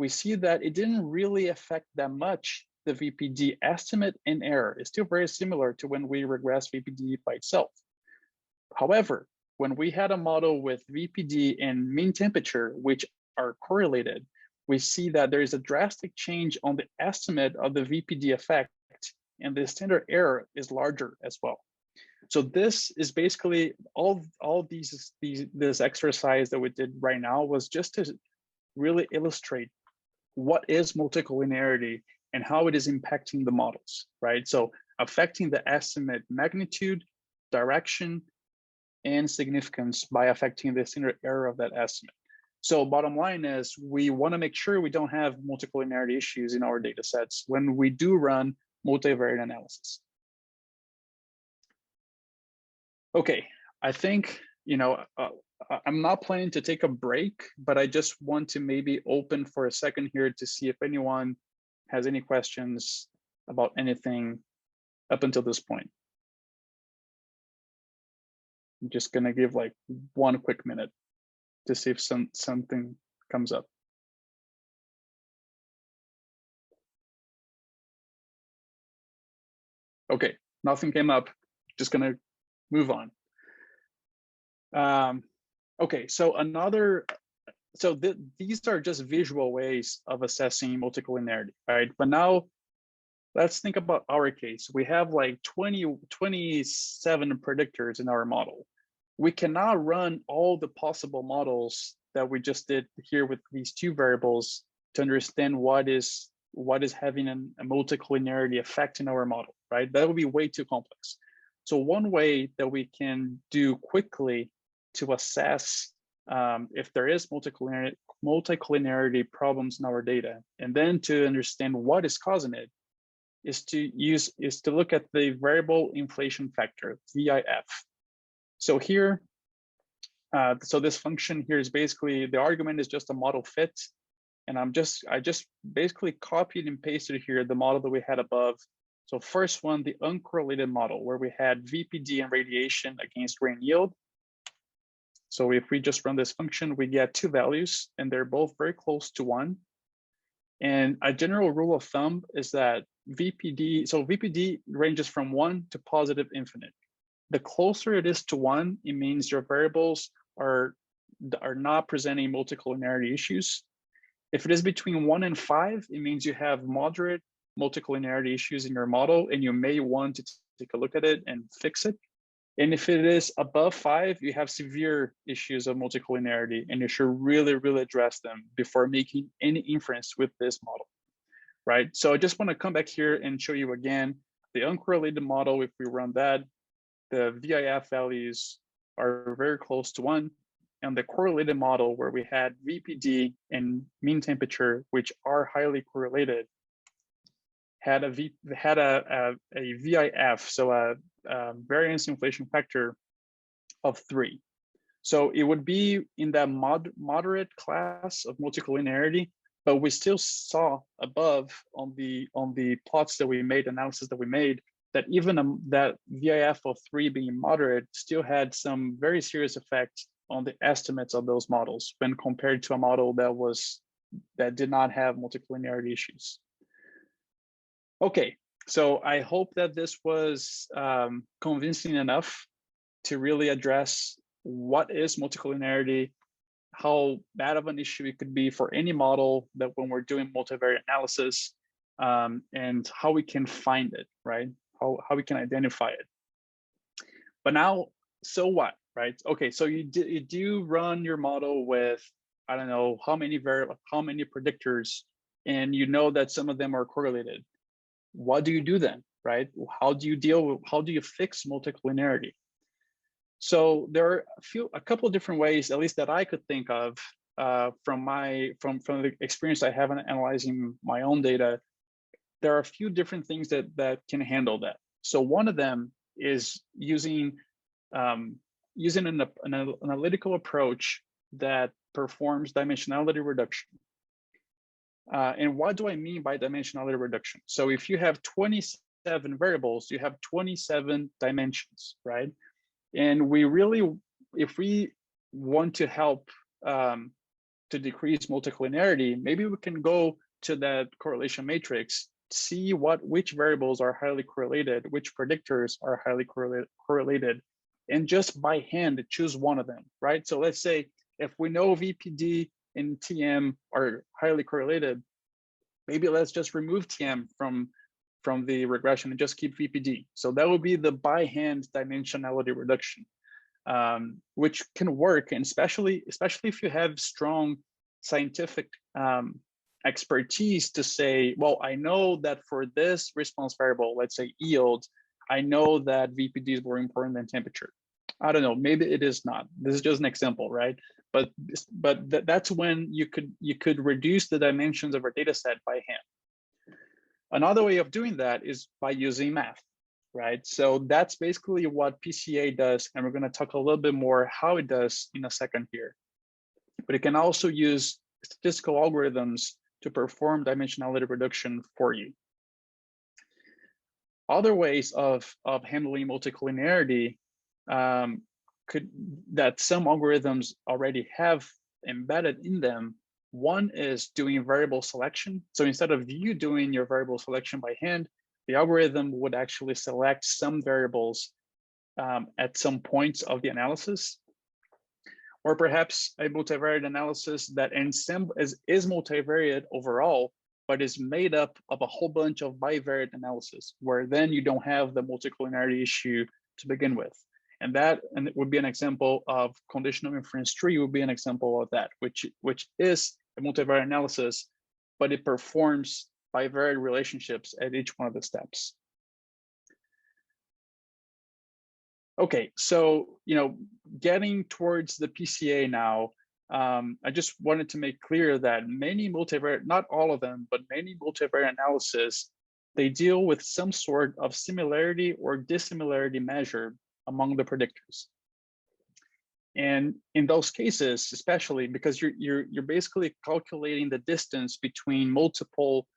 we see that it didn't really affect that much the VPD estimate and error. It's still very similar to when we regress VPD by itself. However, when we had a model with VPD and mean temperature, which are correlated, we see that there is a drastic change on the estimate of the VPD effect, and the standard error is larger as well. So this is basically all this exercise that we did right now was just to really illustrate what is multicollinearity and how it is impacting the models, right? So affecting the estimate magnitude, direction, and significance by affecting the standard error of that estimate. So bottom line is we want to make sure we don't have multicollinearity issues in our data sets when we do run multivariate analysis. Okay, I think, I'm not planning to take a break, but I just want to maybe open for a second here to see if anyone has any questions about anything up until this point. I'm just gonna give like 1 quick minute to see if something comes up. Okay, nothing came up, just gonna move on. Okay, so these are just visual ways of assessing multicollinearity, right? But now let's think about our case. We have like 27 predictors in our model. We cannot run all the possible models that we just did here with these 2 variables to understand what is having a multicollinearity effect in our model, right? That would be way too complex. So one way that we can do quickly to assess if there is multicollinearity problems in our data, and then to understand what is causing it, is to look at the variable inflation factor, VIF. So here, so this function here is basically, the argument is just a model fit, and I just basically copied and pasted here the model that we had above. So first one, the uncorrelated model, where we had VPD and radiation against rain yield. So if we just run this function, we get 2 values, and they're both very close to 1. And a general rule of thumb is that VPD ranges from 1 to positive infinite. The closer it is to 1, it means your variables are not presenting multicollinearity issues. If it is between 1 and 5, it means you have moderate multicollinearity issues in your model, and you may want to take a look at it and fix it. And if it is above 5, you have severe issues of multicollinearity, and you should really, really address them before making any inference with this model, right? So I just want to come back here and show you again, the uncorrelated model, if we run that, the VIF values are very close to 1. And the correlated model, where we had VPD and mean temperature, which are highly correlated, had a VIF, so a variance inflation factor of 3. So it would be in that moderate class of multicollinearity, but we still saw above on the plots that we made, analysis that we made, that even that VIF of 3 being moderate still had some very serious effect on the estimates of those models when compared to a model that did not have multicollinearity issues. Okay, so I hope that this was convincing enough to really address what is multicollinearity, how bad of an issue it could be for any model that when we're doing multivariate analysis, and how we can find it, right? How we can identify it. But now, so what, right? Okay, so you do run your model with, I don't know how many predictors, and you know that some of them are correlated. What do you do then, right? How do you fix multicollinearity? So there are a couple of different ways, at least that I could think of, from the experience I have in analyzing my own data. There are a few different things that can handle that. So one of them is using an analytical approach that performs dimensionality reduction. And what do I mean by dimensionality reduction? So if you have 27 variables, you have 27 dimensions, right? And if we want to help to decrease multicollinearity, maybe we can go to that correlation matrix, see which variables are highly correlated, which predictors are highly correlated, and just by hand choose one of them, right? So let's say if we know VPD and TM are highly correlated, maybe let's just remove TM from the regression and just keep VPD. So that would be the by hand dimensionality reduction, which can work, and especially if you have strong scientific expertise to say, well, I know that for this response variable, let's say yield, I know that VPD is more important than temperature. I don't know, maybe it is not. This is just an example, right? But that's when you could reduce the dimensions of our data set by hand. Another way of doing that is by using math, right? So that's basically what PCA does, and we're going to talk a little bit more how it does in a second here. But it can also use statistical algorithms to perform dimensionality reduction for you. Other ways of handling multicollinearity that some algorithms already have embedded in them. One is doing variable selection. So instead of you doing your variable selection by hand, the algorithm would actually select some variables at some points of the analysis. Or perhaps a multivariate analysis that is multivariate overall, but is made up of a whole bunch of bivariate analysis, where then you don't have the multicollinearity issue to begin with. And it would be an example of conditional inference tree would be an example of that, which is a multivariate analysis, but it performs bivariate relationships at each one of the steps. Okay, so getting towards the PCA now, I just wanted to make clear that many multivariate, not all of them, but many multivariate analysis, they deal with some sort of similarity or dissimilarity measure among the predictors. And in those cases, especially because you're basically calculating the distance between multiple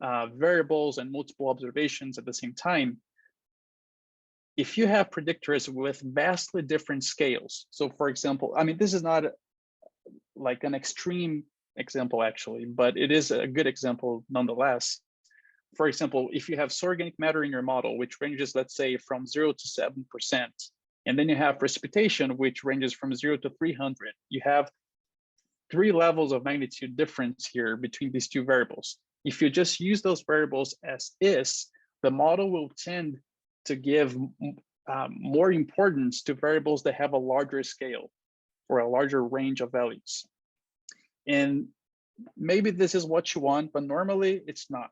variables and multiple observations at the same time, if you have predictors with vastly different scales, so for example, I mean, this is not like an extreme example actually, but it is a good example nonetheless. For example, if you have organic matter in your model, which ranges, let's say, from 0 to 7%, and then you have precipitation, which ranges from 0 to 300, you have 3 levels of magnitude difference here between these two variables. If you just use those variables as is, the model will tend to give more importance to variables that have a larger scale or a larger range of values. And maybe this is what you want, but normally it's not.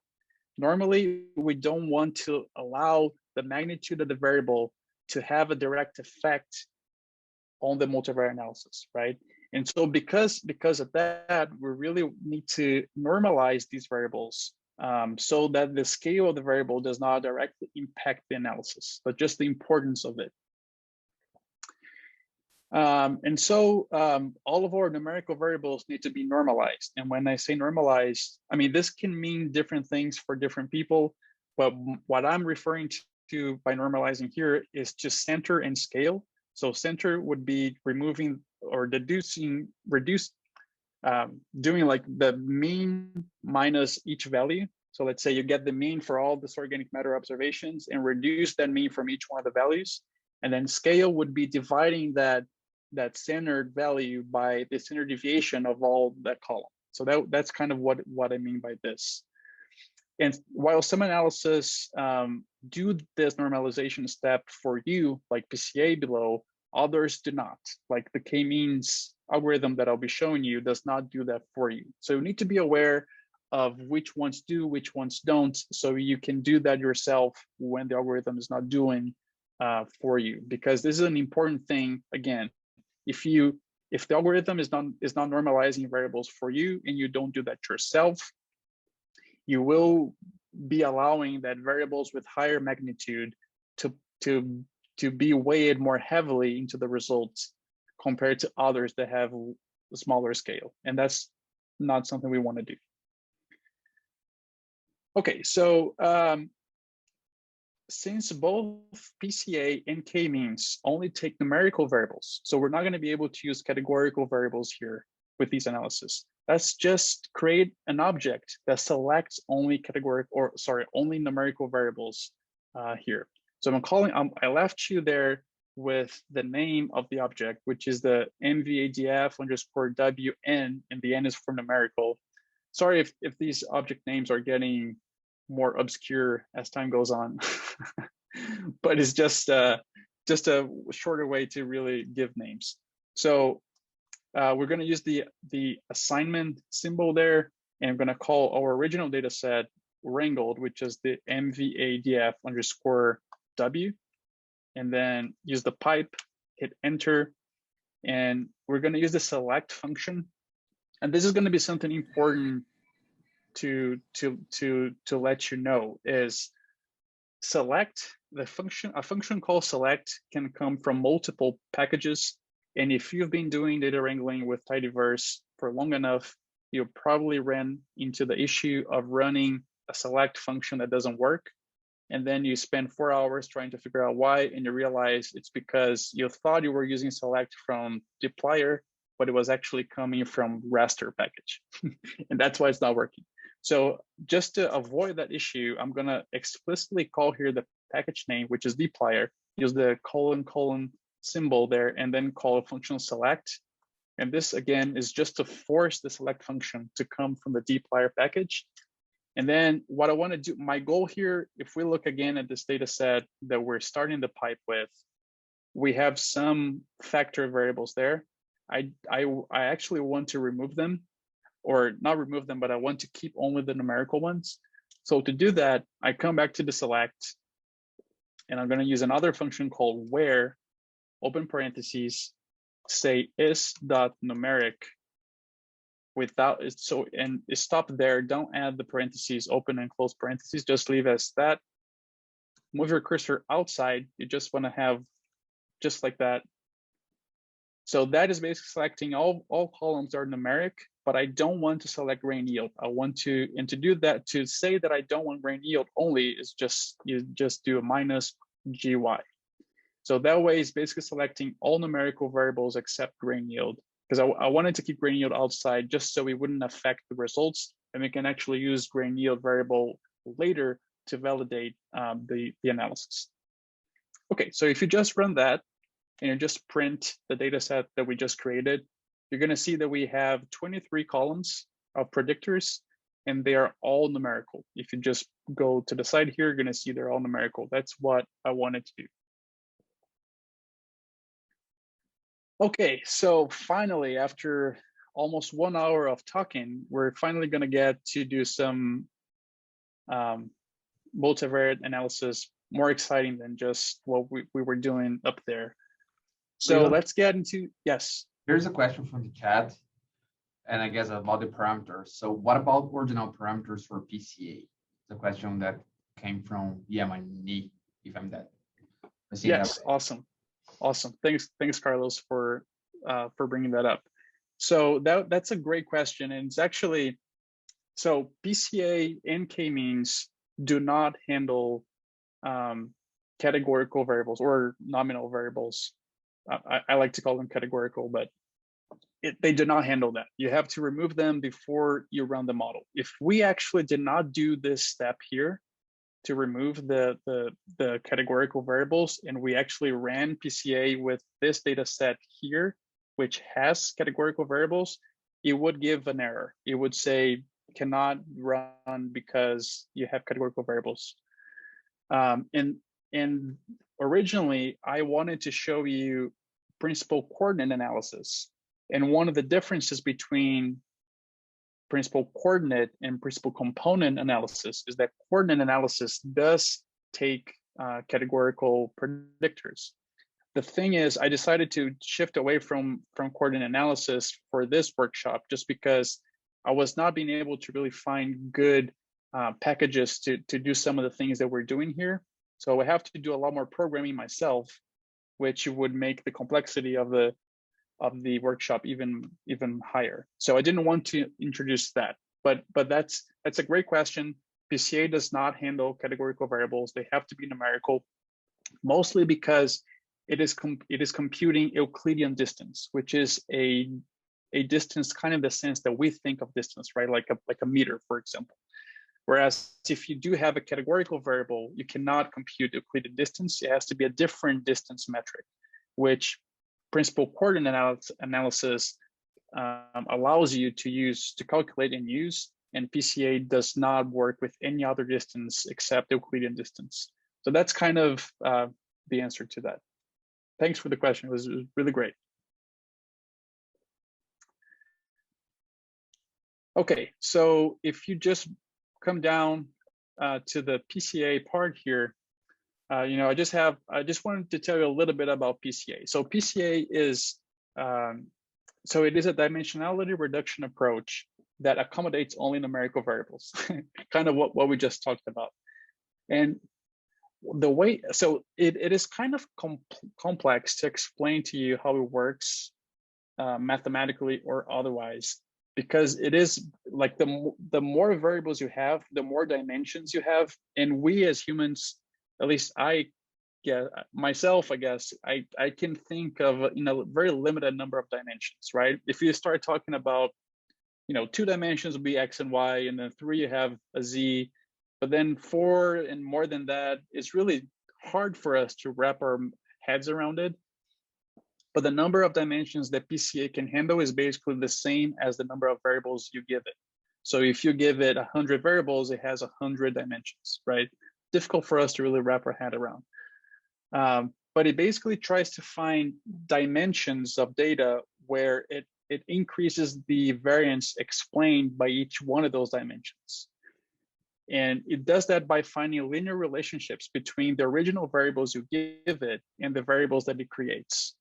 Normally, we don't want to allow the magnitude of the variable to have a direct effect on the multivariate analysis, right? And so because of that, we really need to normalize these variables so that the scale of the variable does not directly impact the analysis, but just the importance of it. And so all of our numerical variables need to be normalized. And when I say normalized, I mean, this can mean different things for different people, but what I'm referring to by normalizing here is just center and scale. So center would be removing or doing like the mean minus each value. So let's say you get the mean for all the organic matter observations and reduce that mean from each one of the values. And then scale would be dividing that centered value by the standard deviation of all that column. So that's kind of what I mean by this. And while some analysis do this normalization step for you, like PCA below, others do not. Like the k-means algorithm that I'll be showing you does not do that for you. So you need to be aware of which ones do, which ones don't, so you can do that yourself when the algorithm is not doing for you, because this is an important thing. Again, if the algorithm is not normalizing variables for you and you don't do that yourself, you will be allowing that variables with higher magnitude to be weighed more heavily into the results compared to others that have a smaller scale. And that's not something we want to do. Okay, so since both PCA and k-means only take numerical variables, so we're not going to be able to use categorical variables here. with these analysis. Let's just create an object that selects only only numerical variables here. So I'm calling, I left you there with the name of the object, which is the MVADF_WN, and the N is for numerical. Sorry if these object names are getting more obscure as time goes on, but it's just a shorter way to really give names. So we're going to use the assignment symbol there, and I'm going to call our original data set wrangled, which is the MVADF_W, and then use the pipe, hit enter, and we're going to use the select function. And this is going to be something important to let you know is select the function. A function called select can come from multiple packages. And if you've been doing data wrangling with tidyverse for long enough, you'll probably ran into the issue of running a select function that doesn't work. And then you spend 4 hours trying to figure out why, and you realize it's because you thought you were using select from dplyr, but it was actually coming from raster package. And that's why it's not working. So just to avoid that issue, I'm gonna explicitly call here the package name, which is dplyr, use the : symbol there, and then call a function select. And this again is just to force the select function to come from the dplyr package. And then what I want to do, my goal here, if we look again at this data set that we're starting the pipe with, we have some factor variables there. I actually want to remove them, or not remove them, but I want to keep only the numerical ones. So to do that, I come back to the select, and I'm going to use another function called where, open parentheses, say is.numeric without it. So, and stop there. Don't add the parentheses, open and close parentheses, just leave as that. Move your cursor outside. You just want to have just like that. So that is basically selecting all columns are numeric, but I don't want to select grain yield. I want to, and to do that, to say that I don't want grain yield only is you just do a -GY. So that way it's basically selecting all numerical variables except grain yield, because I wanted to keep grain yield outside just so it wouldn't affect the results, and we can actually use grain yield variable later to validate the analysis. Okay, so if you just run that and you just print the data set that we just created, you're going to see that we have 23 columns of predictors, and they are all numerical. If you just go to the side here, you're going to see they're all numerical. That's what I wanted to do. Okay, so finally, after almost 1 hour of talking, we're finally going to get to do some multivariate analysis, more exciting than just what we were doing up there. So let's get into, yes. Here's a question from the chat, and I guess about the parameters. So what about ordinal parameters for PCA? The question that came from Yamani, if I'm that. Yes, awesome. Awesome. Thanks, Carlos, for bringing that up. So that's a great question, and it's actually, so PCA and k-means do not handle categorical variables or nominal variables. I like to call them categorical, but they do not handle that. You have to remove them before you run the model. If we actually did not do this step here, to remove the categorical variables, and we actually ran PCA with this data set here, which has categorical variables, it would give an error. It would say cannot run because you have categorical variables. And originally, I wanted to show you principal coordinate analysis. And one of the differences between principal coordinate and principal component analysis is that coordinate analysis does take categorical predictors. The thing is, I decided to shift away from coordinate analysis for this workshop just because I was not being able to really find good packages to do some of the things that we're doing here. So I have to do a lot more programming myself, which would make the complexity of the workshop even higher. So I didn't want to introduce that, but that's a great question. PCA does not handle categorical variables. They have to be numerical, mostly because it is computing Euclidean distance, which is a a distance kind of the sense that we think of distance, right? Like a meter, for example. Whereas if you do have a categorical variable, you cannot compute Euclidean distance. It has to be a different distance metric, which principal coordinate analysis allows you to calculate and use, and PCA does not work with any other distance except Euclidean distance. So that's kind of the answer to that. Thanks for the question. It was really great. Okay, so if you just come down to the PCA part here, I just wanted to tell you a little bit about PCA. So PCA is, so it is a dimensionality reduction approach that accommodates only numerical variables, kind of what we just talked about. And the way, so it is kind of complex to explain to you how it works mathematically or otherwise, because it is like the more variables you have, the more dimensions you have. And we as humans, at least myself, I guess, I can think of a very limited number of dimensions, right? If you start talking about, 2 dimensions would be X and Y, and then 3 you have a Z, but then 4 and more than that, it's really hard for us to wrap our heads around it. But the number of dimensions that PCA can handle is basically the same as the number of variables you give it. So if you give it 100 variables, it has 100 dimensions, right? Difficult for us to really wrap our head around. But it basically tries to find dimensions of data where it increases the variance explained by each one of those dimensions. And it does that by finding linear relationships between the original variables you give it and the variables that it creates.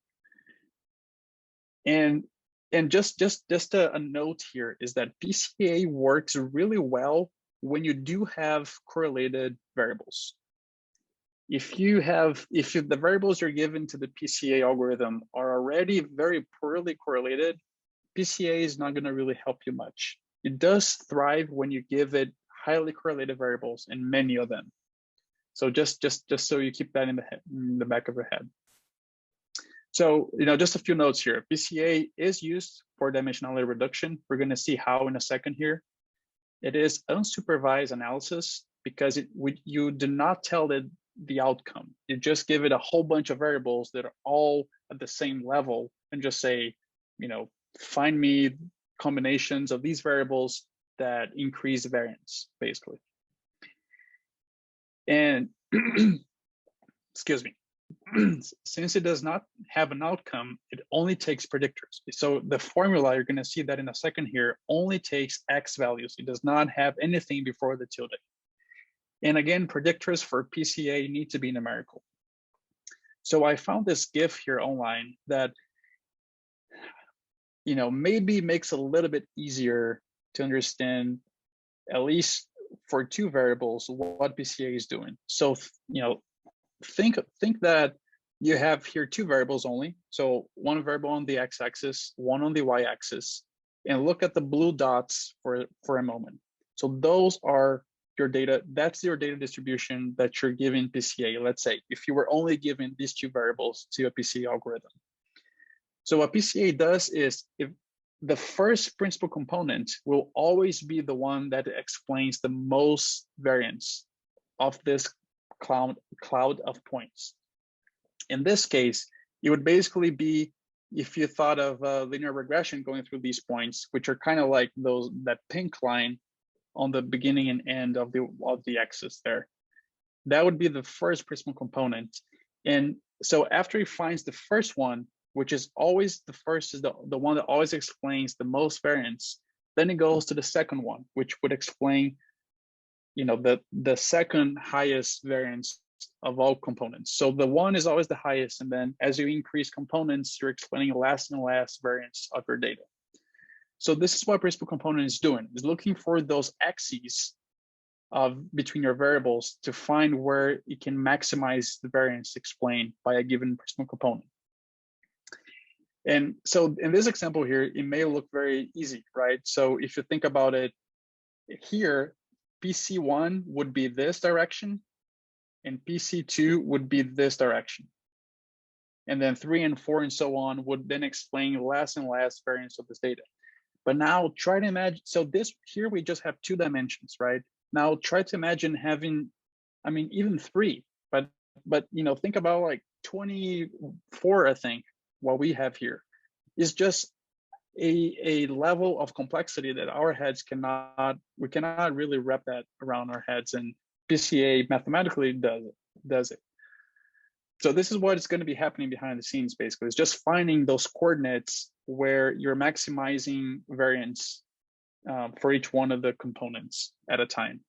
And just a note here is that PCA works really well when you do have correlated variables. If the variables you're given to the PCA algorithm are already very poorly correlated, PCA is not going to really help you much. It does thrive when you give it highly correlated variables, and many of them. So just so you keep that in the back of your head. So, just a few notes here. PCA is used for dimensionality reduction. We're going to see how in a second here. It is unsupervised analysis because you do not tell it the outcome. You just give it a whole bunch of variables that are all at the same level and just say, find me combinations of these variables that increase variance, basically. And excuse me. Since it does not have an outcome, it only takes predictors. So the formula, you're going to see that in a second here, only takes X values. It does not have anything before the tilde. And again, predictors for PCA need to be numerical. So I found this GIF here online that, maybe makes it a little bit easier to understand, at least for 2 variables, what PCA is doing. So, think that you have here 2 variables only. So 1 variable on the x-axis, 1 on the y-axis, and look at the blue dots for a moment. So those are your data. That's your data distribution that you're giving PCA. Let's say if you were only given these 2 variables to a PCA algorithm. So what PCA does is, if the first principal component will always be the one that explains the most variance of this cloud of points. In this case, it would basically be, if you thought of linear regression going through these points, which are kind of like that pink line on the beginning and end of the axis there. That would be the first principal component. And so after he finds the first one, which is always the first, is the one that always explains the most variance, then it goes to the second one, which would explain the second highest variance of all components. So the 1 is always the highest, and then as you increase components, you're explaining less and less variance of your data. So this is what principal component is doing, is looking for those axes between your variables to find where it can maximize the variance explained by a given principal component. And so in this example here, it may look very easy, right? So if you think about it here, PC1 would be this direction, and PC2 would be this direction. And then 3 and 4 and so on would then explain less and less variance of this data. But now try to imagine, so this here we just have 2 dimensions, right? Now try to imagine having, I mean, even 3, but you know, think about like 24, I think, what we have here is just a level of complexity that our heads we cannot really wrap that around our heads, and PCA mathematically does it. So this is what is going to be happening behind the scenes, basically. It's just finding those coordinates where you're maximizing variance for each one of the components at a time.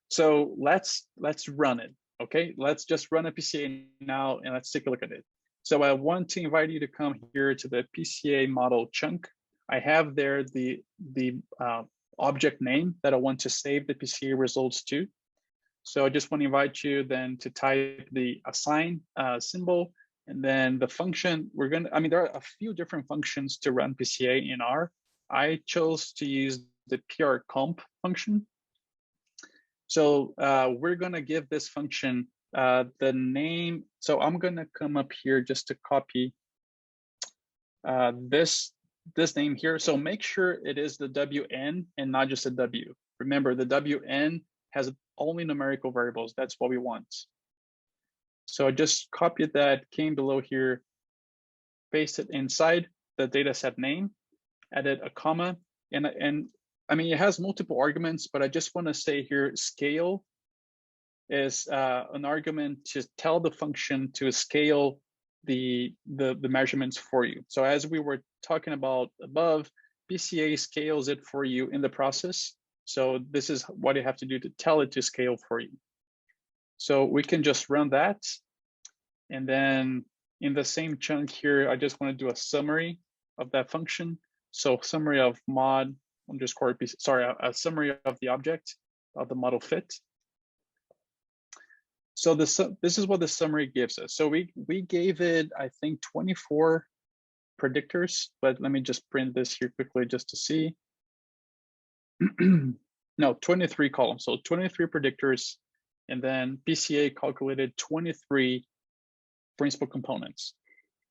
So let's run it, okay? Let's just run a PCA now and let's take a look at it. So I want to invite you to come here to the PCA model chunk. I have there the object name that I want to save the PCA results to. So I just want to invite you then to type the assign symbol, and then the function we're going to, I mean, there are a few different functions to run PCA in R. I chose to use the prcomp function. So we're going to give this function the name. So I'm going to come up here just to copy this name here. So make sure it is the WN and not just a W. Remember, the WN has only numerical variables. That's what we want. So I just copied that, came below here, pasted inside the dataset name, added a comma, and I mean, it has multiple arguments, but I just want to say here, scale is an argument to tell the function to scale the measurements for you. So as we were talking about above, PCA scales it for you in the process. So this is what you have to do to tell it to scale for you. So we can just run that. And then in the same chunk here, I just want to do a summary of that function. So summary of mod underscore PC, sorry, a summary of the object of the model fit. So this is what the summary gives us. So we gave it, I think, 24 predictors, but let me just print this here quickly just to see. No, 23 columns, so 23 predictors, and then PCA calculated 23 principal components.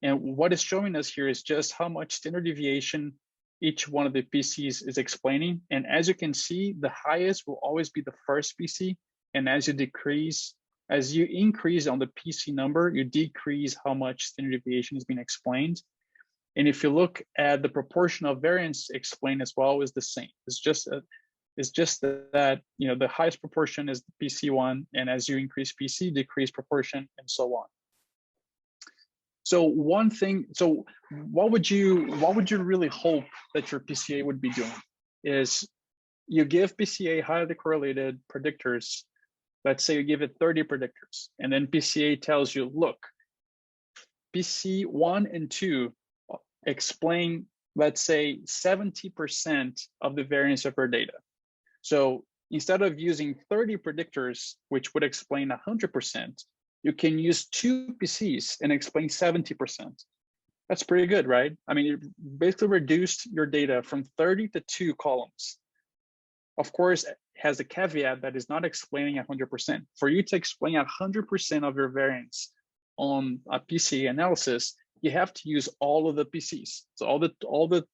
And what it's showing us here is just how much standard deviation each one of the PCs is explaining. And as you can see, the highest will always be the first PC. And as you increase on the PC number, you decrease how much standard deviation is being explained. And if you look at the proportion of variance explained as well, is the same. It's just that, you know, the highest proportion is the PC one, and as you increase PC, decrease proportion, and so on. So one thing, so what would you really hope that your PCA would be doing is you give PCA highly correlated predictors. Let's say you give it 30 predictors, and then PCA tells you, look, PC 1 and 2 explain, let's say, 70% of the variance of your data. So instead of using 30 predictors, which would explain 100%, you can use 2 PCs and explain 70%. That's pretty good, right? I mean, you basically reduced your data from 30 to 2 columns. Of course, it has a caveat that is not explaining 100%. For you to explain 100% of your variance on a PC analysis, you have to use all of the PCs. So all the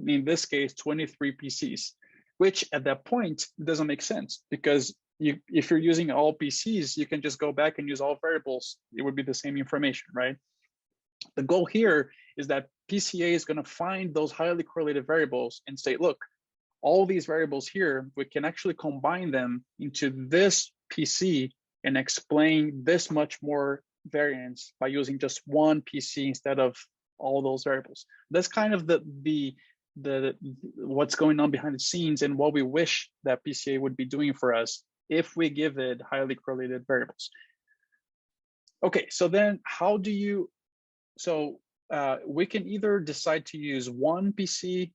in this case, 23 PCs, which at that point doesn't make sense, because if you're using all PCs, you can just go back and use all variables. It would be the same information, right? The goal here is that PCA is going to find those highly correlated variables and say, look, all these variables here, we can actually combine them into this PC and explain this much more variance by using just one PC instead of all those variables. That's kind of the what's going on behind the scenes and what we wish that PCA would be doing for us if we give it highly correlated variables. Okay, so then how do you, so we can either decide to use one PC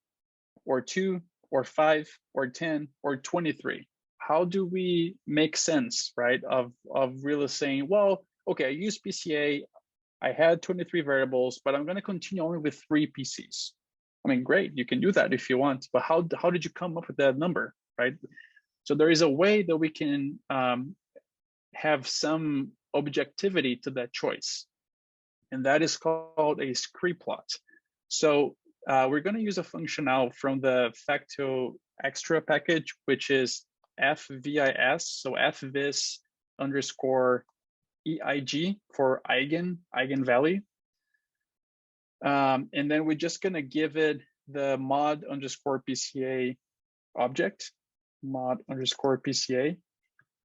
or 2 or 5 or 10 or 23. How do we make sense, right, of really saying, well, okay, I use PCA, I had 23 variables, but I'm going to continue only with 3 PCs. I mean, great, you can do that if you want, but how did you come up with that number, right? So there is a way that we can have some objectivity to that choice. and that is called a scree plot. So we're going to use a function now from the Facto extra package, which is fvis, so fvis underscore eig for eigenvalue. And then we're just going to give it the mod underscore PCA object, mod underscore PCA.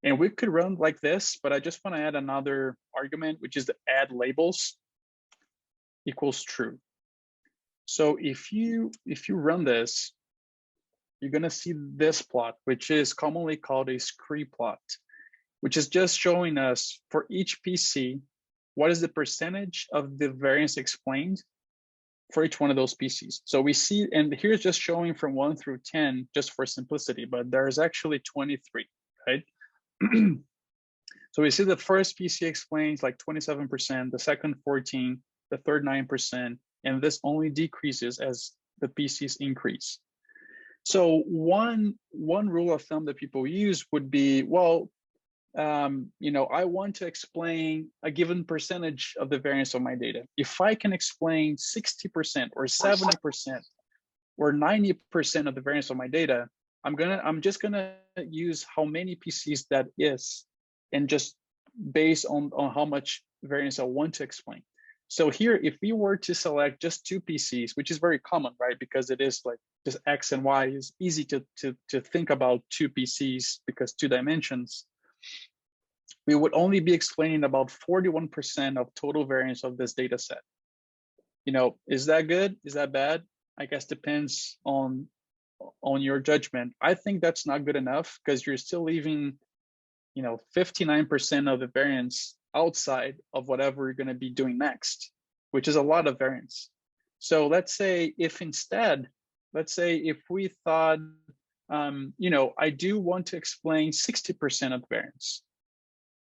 And we could run like this, but I just want to add another argument, which is the add labels equals true. So if you run this, you're going to see this plot, which is commonly called a scree plot, which is just showing us for each PC, what is the percentage of the variance explained for each one of those PCs. So we see, and here's just showing from 1 through 10, just for simplicity, but there's actually 23, right? So we see the first PC explains like 27%, the second 14, the third 9%, and this only decreases as the PCs increase. So one rule of thumb that people use would be, well, I want to explain a given percentage of the variance of my data. If I can explain 60% or 70% or 90% of the variance of my data, I'm just gonna use how many PCs that is, and just based on how much variance I want to explain. So here, if we were to select just 2 PCs, which is very common, right? Because it is like just X and Y, is easy to think about 2 PCs because 2 dimensions. We would only be explaining about 41% of total variance of this data set. Is that good? Is that bad? I guess depends on your judgment. I think that's not good enough because you're still leaving, 59% of the variance outside of whatever you're going to be doing next, which is a lot of variance. So let's say if we thought, I do want to explain 60% of the variance,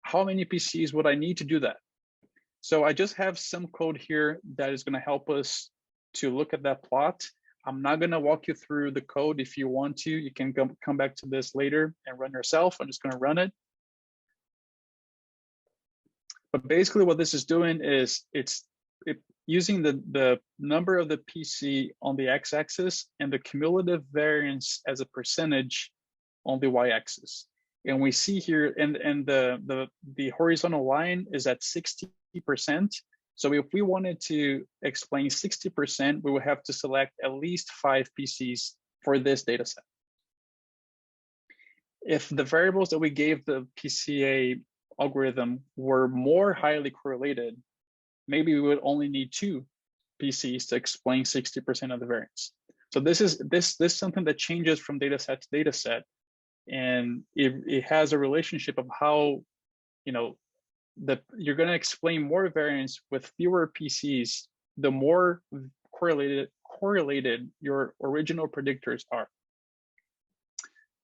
how many PCs would I need to do that? So I just have some code here that is going to help us to look at that plot. I'm not going to walk you through the code. If you want to, you can come back to this later and run yourself. I'm just going to run it. But basically what this is doing is it's using the number of the PC on the x-axis and the cumulative variance as a percentage on the y-axis. And we see here, and the horizontal line is at 60%. So if we wanted to explain 60%, we would have to select at least 5 PCs for this data set. If the variables that we gave the PCA algorithm were more highly correlated, maybe we would only need 2 PCs to explain 60% of the variance. So this is something that changes from data set to data set. And it has a relationship of how, you're going to explain more variance with fewer PCs, the more correlated your original predictors are.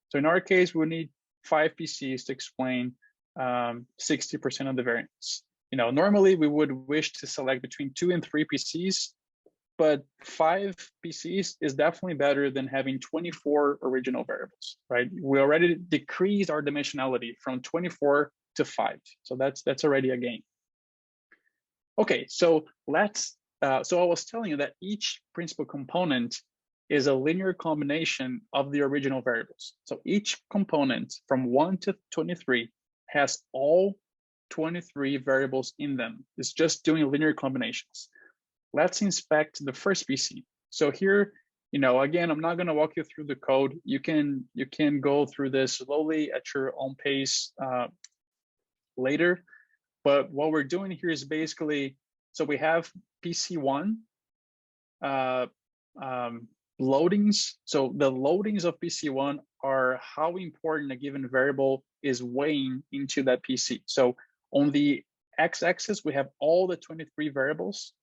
So in our case, we need 5 PCs to explain 60% of the variance. Normally we would wish to select between 2 and 3 PCs, but 5 PCs is definitely better than having 24 original variables, right? We already decreased our dimensionality from 24 to 5. So that's already a gain. Okay, so so I was telling you that each principal component is a linear combination of the original variables. So each component from 1 to 23 has all 23 variables in them. It's just doing linear combinations. Let's inspect the first PC. So here, again, I'm not going to walk you through the code. You can go through this slowly at your own pace later. But what we're doing here is basically, so we have PC1 loadings. So the loadings of PC1 are how important a given variable is weighing into that PC. So on the x-axis, we have all the 23 variables.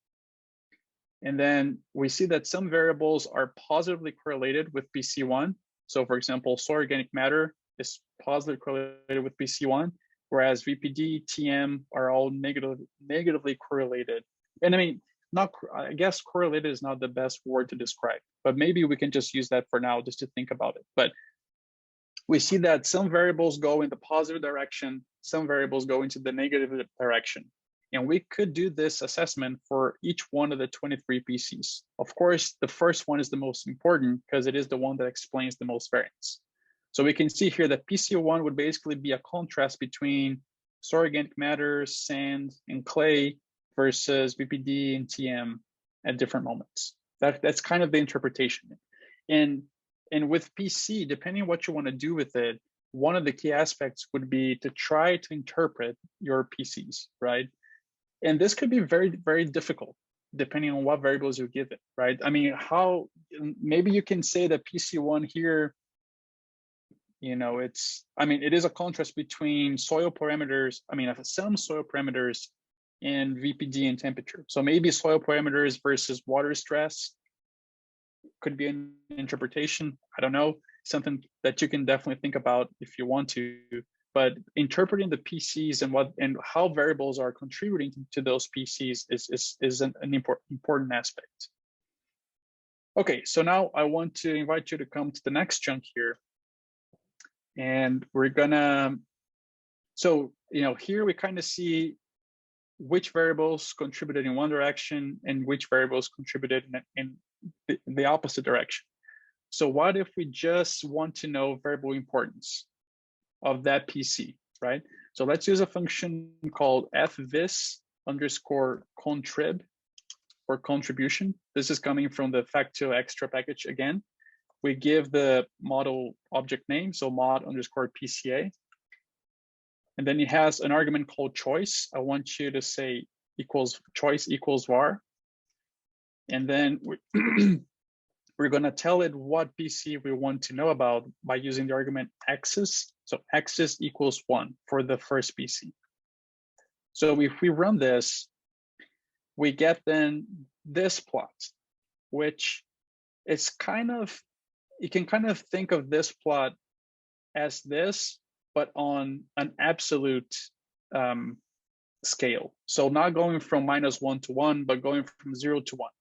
And then we see that some variables are positively correlated with PC1. So for example, soil organic matter is positively correlated with PC1, whereas VPD, TM are all negatively correlated. And I mean, I guess correlated is not the best word to describe, but maybe we can just use that for now just to think about it. But we see that some variables go in the positive direction, some variables go into the negative direction. And we could do this assessment for each one of the 23 PCs. Of course, the first one is the most important because it is the one that explains the most variance. So we can see here that PC1 would basically be a contrast between soil organic matter, sand, and clay versus VPD and TM at different moments. That's kind of the interpretation. And with PC, depending on what you want to do with it, one of the key aspects would be to try to interpret your PCs, right? And this could be very, very difficult depending on what variables you give it, right? I mean, maybe you can say that PC1 here, you know, it is a contrast between soil parameters, some soil parameters and VPD and temperature. So maybe soil parameters versus water stress could be an interpretation. I don't know, something that you can definitely think about if you want to. But interpreting the PCs and how variables are contributing to those PCs is an important aspect. Okay, so now I want to invite you to come to the next chunk here. And we're gonna, so, you know, here we kind of see which variables contributed in one direction and which variables contributed in the opposite direction. So what if we just want to know variable importance of that PC, right? So let's use a function called fvis_contrib or contribution. This is coming from the Factio extra package again. We give the model object name, so mod_PCA. And then it has an argument called choice. I want you to say choice equals var. And then we're going to tell it what PC we want to know about by using the argument axis. So axis equals 1 for the first PC. So if we run this, we get then this plot, which is kind of, you can kind of think of this plot as this, but on an absolute scale. So not going from -1 to 1, but going from 0 to 1.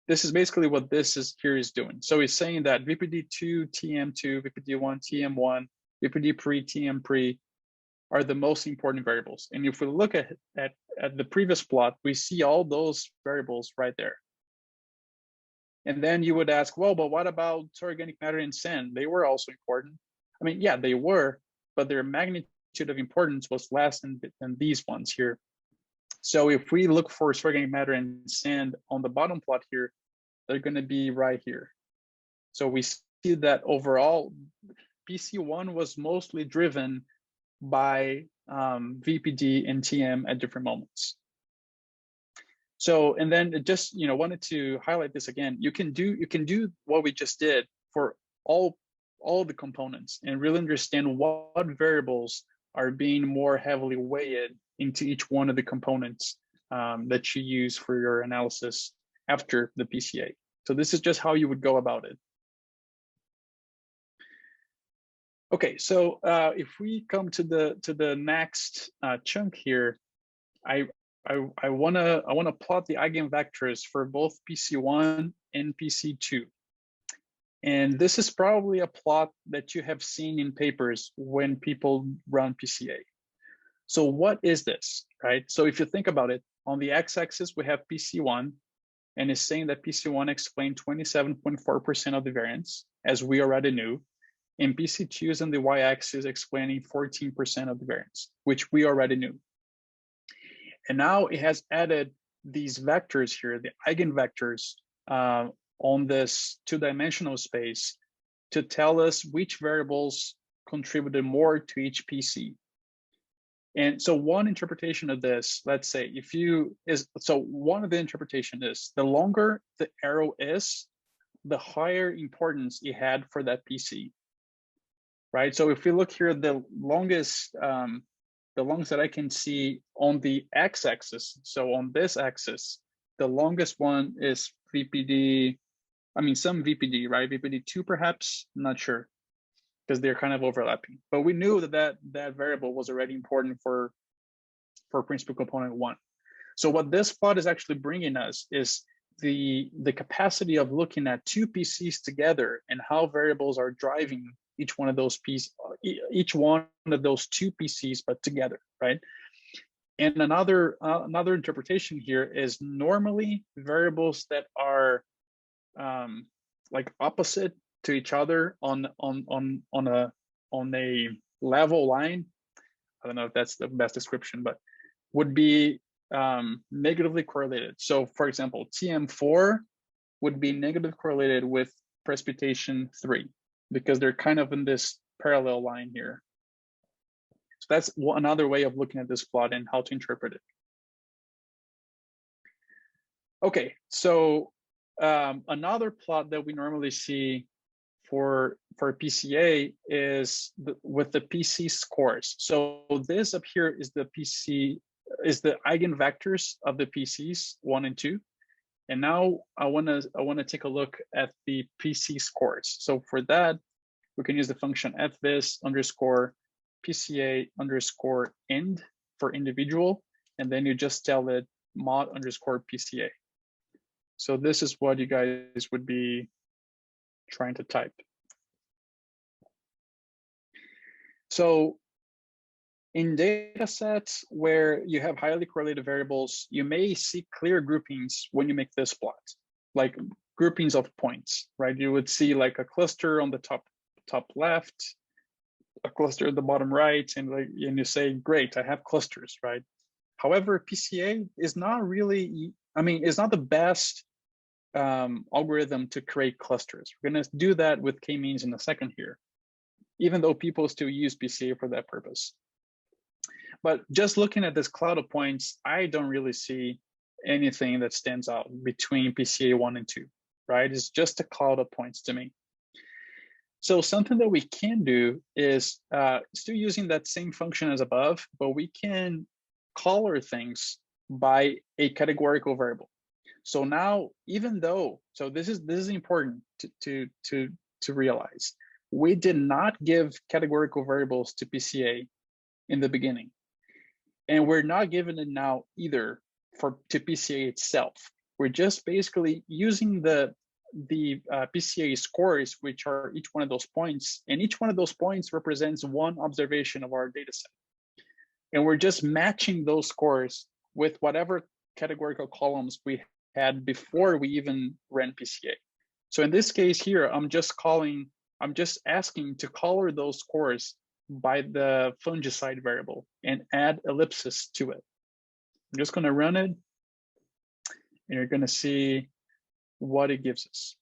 This is basically what this is here is doing. So it's saying that VPD2, TM2, VPD1, TM1, VPD pre, TM pre are the most important variables. And if we look at the previous plot, we see all those variables right there. And then you would ask, well, but what about organic matter and sand? They were also important. I mean, yeah, they were, but their magnitude of importance was less than these ones here. So if we look for organic matter and sand on the bottom plot here, they're going to be right here. So we see that overall, PC1 was mostly driven by VPD and TM at different moments. So, and then it just, you know, wanted to highlight this again. You can do what we just did for all the components and really understand what variables are being more heavily weighted into each one of the components that you use for your analysis after the PCA. So this is just how you would go about it. Okay, so if we come to the next chunk here, I wanna plot the eigenvectors for both PC1 and PC2. And this is probably a plot that you have seen in papers when people run PCA. So what is this, right? So if you think about it, on the x-axis, we have PC1, and it's saying that PC1 explained 27.4% of the variance, as we already knew. And PC2 is on the y-axis explaining 14% of the variance, which we already knew. And now it has added these vectors here, the eigenvectors, on this two-dimensional space to tell us which variables contributed more to each PC. And so one interpretation of this, let's say, one of the interpretation is the longer the arrow is, the higher importance it had for that PC, right? So if we look here, the longest that I can see on the x-axis, so on this axis, the longest one is VPD, some VPD, right? VPD2 perhaps, I'm not sure, because they're kind of overlapping. But we knew that variable was already important for principal component 1. So what this plot is actually bringing us is the capacity of looking at two PCs together and how variables are driving each one of those two PCs, but together, right? And another interpretation here is normally variables that are like opposite to each other on a level line. I don't know if that's the best description, but would be negatively correlated. So for example, TM4 would be negatively correlated with precipitation 3 because they're kind of in this parallel line here. So that's another way of looking at this plot and how to interpret it. Okay, so another plot that we normally see for PCA is with the PC scores. So this up here is the eigenvectors of the PCs 1 and 2. And now I wanna take a look at the PC scores. So for that, we can use the function fvis underscore PCA underscore end for individual, and then you just tell it mod underscore PCA. So this is what you guys would be trying to type. So in data sets where you have highly correlated variables, you may see clear groupings when you make this plot, like groupings of points, right? You would see like a cluster on the top left, a cluster at the bottom right, and you say, great, I have clusters, right? However, PCA is not really, it's not the best algorithm to create clusters. We're gonna do that with k-means in a second here, even though people still use PCA for that purpose. But just looking at this cloud of points, I don't really see anything that stands out between PCA 1 and 2, right? It's just a cloud of points to me. So something that we can do is still using that same function as above, but we can color things by a categorical variable. So now, even though, so this is important to realize, we did not give categorical variables to PCA in the beginning. And we're not giving it now either to PCA itself. We're just basically using the PCA scores, which are each one of those points, and each one of those points represents one observation of our data set. And we're just matching those scores with whatever categorical columns we had before we even ran PCA. So in this case here, I'm just asking to color those scores by the fungicide variable and add ellipsis to it. I'm just going to run it, and you're going to see what it gives us.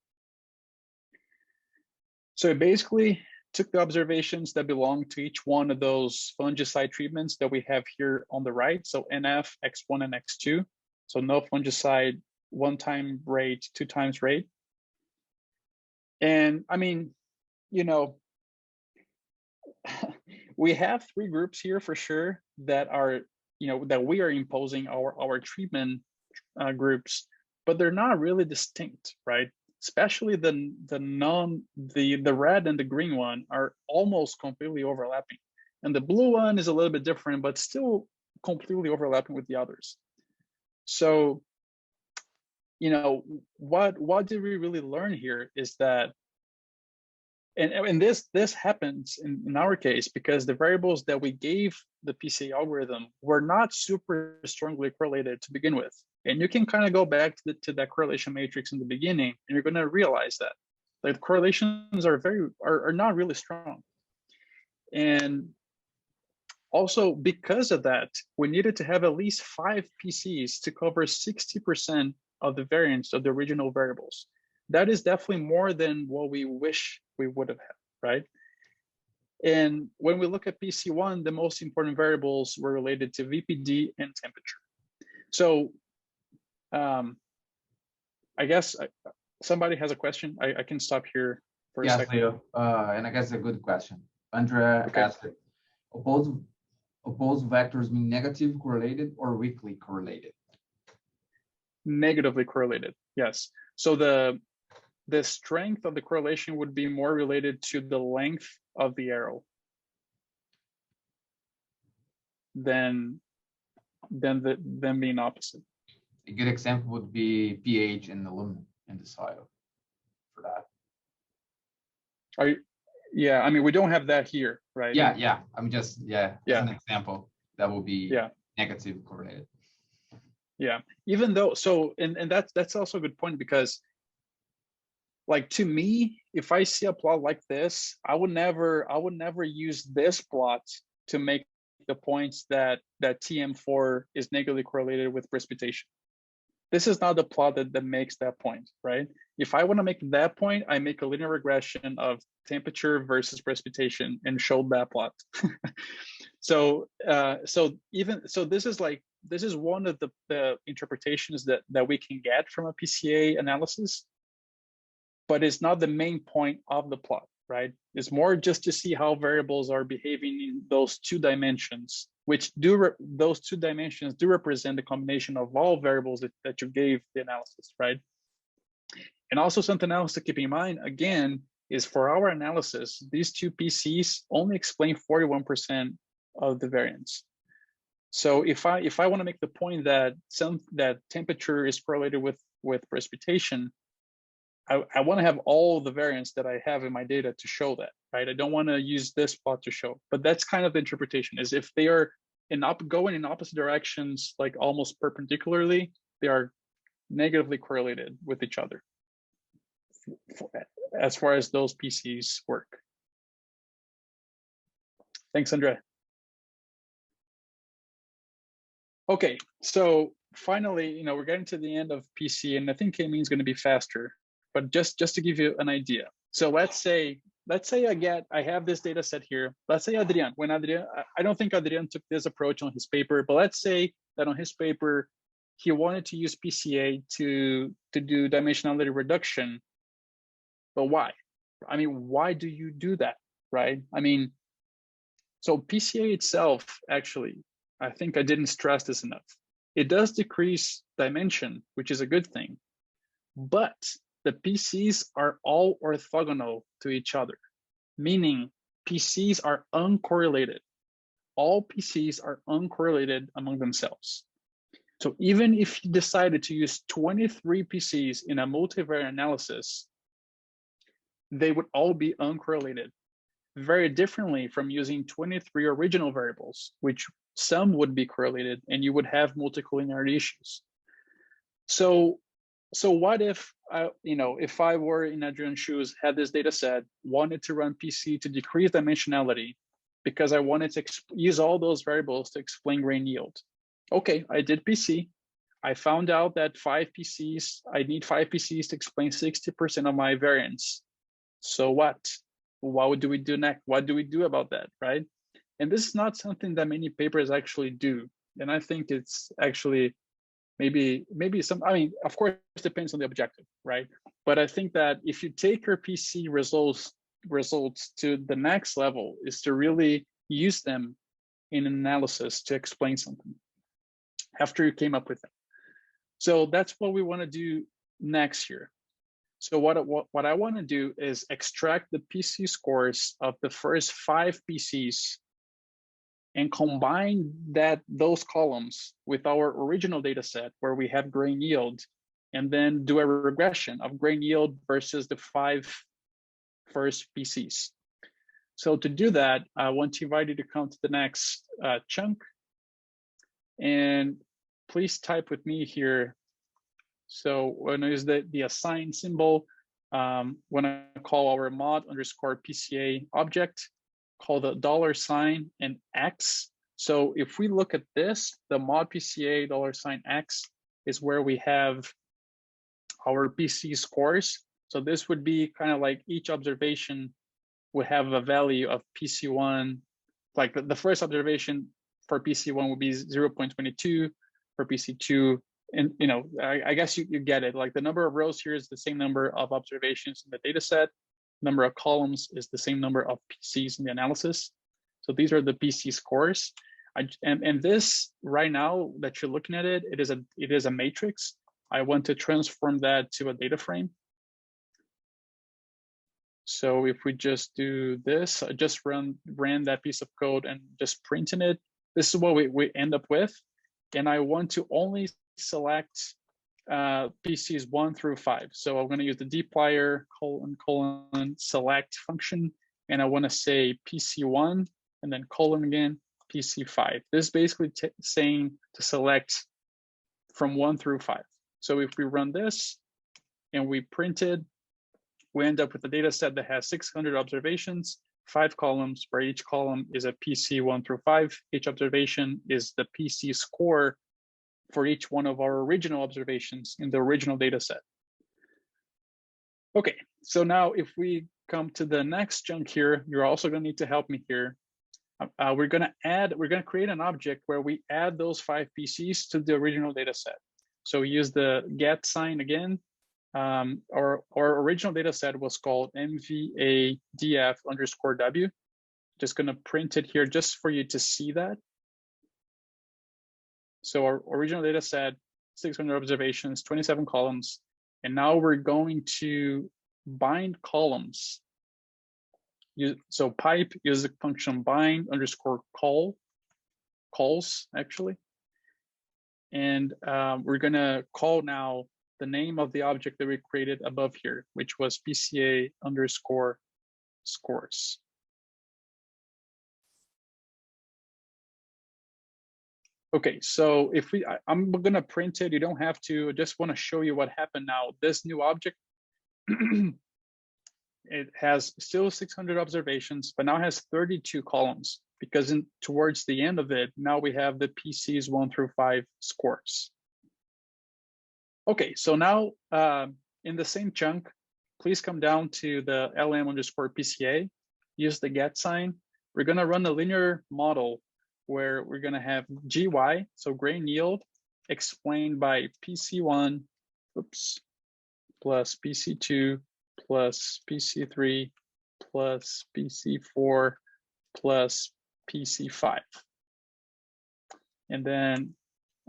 So it basically took the observations that belong to each one of those fungicide treatments that we have here on the right. So NF, X1, and X2. So no fungicide, 1 time rate, 2 times rate. And we have 3 groups here for sure that are, that we are imposing our treatment groups, but they're not really distinct, right? Especially the red and the green one are almost completely overlapping. And the blue one is a little bit different, but still completely overlapping with the others. So, what did we really learn here is that, and this happens in our case because the variables that we gave the PCA algorithm were not super strongly correlated to begin with. And you can kind of go back to that correlation matrix in the beginning, and you're going to realize that the correlations are not really strong. And also because of that, we needed to have at least 5 PCs to cover 60% of the variance of the original variables. That is definitely more than what we wish we would have had, right? And when we look at PC1, the most important variables were related to VPD and temperature. So I guess somebody has a question. I can stop here for a second. Leo, and I guess a good question. Andrea asked it. Opposed vectors mean negative correlated or weakly correlated? Negatively correlated, yes. So the strength of the correlation would be more related to the length of the arrow than being opposite. A good example would be pH and aluminum in the soil for that. Yeah, we don't have that here, right? Yeah. I'm just, as an example, that will be negative correlated. Yeah, even though, so, and that's also a good point, because like, to me, if I see a plot like this, I would never use this plot to make the points that TM4 is negatively correlated with precipitation. This is not the plot that makes that point, right? If I want to make that point, I make a linear regression of temperature versus precipitation and show that plot. So this is one of the interpretations that we can get from a PCA analysis, but it's not the main point of the plot, right? It's more just to see how variables are behaving in those two dimensions, which those two dimensions do represent the combination of all variables that you gave the analysis, right? And also something else to keep in mind, again, is for our analysis, these two PCs only explain 41% of the variance. So if I want to make the point that temperature is correlated with precipitation, I want to have all the variance that I have in my data to show that, right? I don't want to use this plot to show, but that's kind of the interpretation, is if they are going in opposite directions, like almost perpendicularly, they are negatively correlated with each other as far as those PCs work. Thanks, Andre. Okay, so finally, we're getting to the end of PC, and I think K-mean is going to be faster, but just to give you an idea. So let's say I have this data set here. Let's say Adrian, I don't think Adrian took this approach on his paper, but let's say that on his paper, he wanted to use PCA to do dimensionality reduction. But why? I mean, why do you do that, right? I mean, so PCA itself, actually, I think I didn't stress this enough. It does decrease dimension, which is a good thing, but the PCs are all orthogonal to each other, meaning PCs are uncorrelated. All PCs are uncorrelated among themselves. So even if you decided to use 23 PCs in a multivariate analysis, they would all be uncorrelated, very differently from using 23 original variables, which some would be correlated and you would have multicollinearity issues. So what if if I were in Adrian's shoes, had this data set, wanted to run PC to decrease dimensionality because I wanted to use all those variables to explain grain yield. Okay, I did PC. I found out that I need 5 PCs to explain 60% of my variance. So what? What do we do next? What do we do about that, right? And this is not something that many papers actually do. And I think it's actually maybe some, I mean, of course, it depends on the objective, right? But I think that if you take your PC results to the next level, is to really use them in an analysis to explain something after you came up with them. So that's what we want to do next year. So what I want to do is extract the PC scores of the first 5 PCs and combine those columns with our original data set where we have grain yield, and then do a regression of grain yield versus the 5 first PCs. So to do that, I want to invite you to come to the next chunk, and please type with me here. So when I use the assign symbol, when I call our mod_PCA object, call the $sign and X. So if we look at this, the mod PCA $X is where we have our PC scores. So this would be kind of like each observation would have a value of PC1. Like the first observation for PC1 would be 0.22, for PC2. And I guess you get it. Like the number of rows here is the same number of observations in the data set. Number of columns is the same number of PCs in the analysis. So these are the PC scores. And this right now that you're looking at it is a matrix. I want to transform that to a data frame. So if we just do this, I just ran that piece of code and just printing it. This is what we end up with. And I want to only select PCs 1 through 5. So I'm going to use the dplyr : select function, and I want to say PC1 and then colon again, PC5. This is basically saying to select from 1 through 5. So if we run this and we print it, we end up with a data set that has 600 observations, 5 columns, where each column is a PC 1 through 5. Each observation is the PC score for each one of our original observations in the original data set. Okay, so now if we come to the next chunk here, you're also going to need to help me here. We're going to create an object where we add those 5 PCs to the original data set. So use the get sign again. Our original data set was called MVADF_W. Just going to print it here just for you to see that. So our original data set, 600 observations, 27 columns. And now we're going to bind columns. So pipe uses the function bind underscore calls actually. And we're gonna call now the name of the object that we created above here, which was PCA underscore scores. Okay, so if I'm gonna print it, you don't have to, I just wanna show you what happened now. This new object, it has still 600 observations, but now has 32 columns because towards the end of it, now we have the PCs 1 through 5 scores. Okay, so now in the same chunk, please come down to the LM_PCA, use the get sign. We're gonna run a linear model where we're gonna have GY, so grain yield, explained by PC1, plus PC2, plus PC3, plus PC4, plus PC5. And then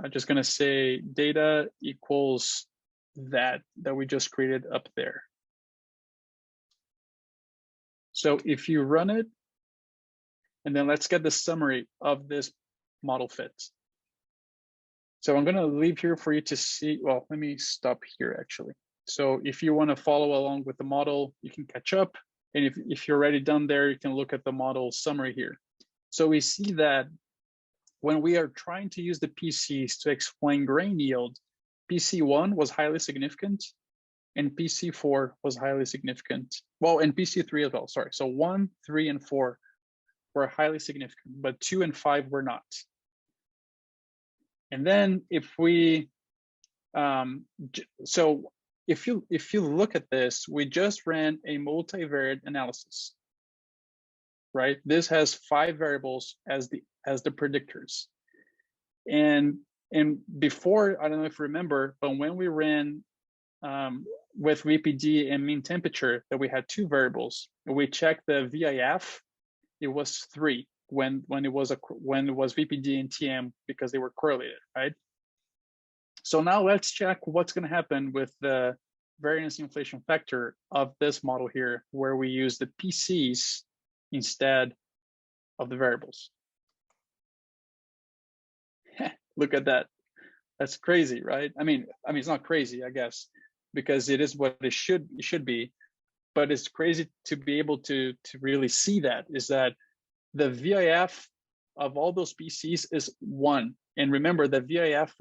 I'm just gonna say data equals that we just created up there. So if you run it, and then let's get the summary of this model fit. So I'm gonna leave here for you to see, well, let me stop here actually. So if you wanna follow along with the model, you can catch up. And if you're already done there, you can look at the model summary here. So we see that when we are trying to use the PCs to explain grain yield, PC1 was highly significant and PC4 was highly significant. Well, and PC3 as well, sorry. So 1, 3, and 4 were highly significant, but 2 and 5 were not. And then if we, so if you look at this, we just ran a multivariate analysis, right? This has 5 variables as the predictors. And before, I don't know if you remember, but when we ran with VPD and mean temperature, that we had 2 variables, and we checked the VIF, it was 3 when it was VPD and TM because they were correlated, right? So now let's check what's going to happen with the variance inflation factor of this model here, where we use the PCs instead of the variables. Look at that. That's crazy, right? I mean, it's not crazy, I guess, because it is what it should be, but it's crazy to be able to really see that, is that the VIF of all those PCs is 1. And remember, the VIF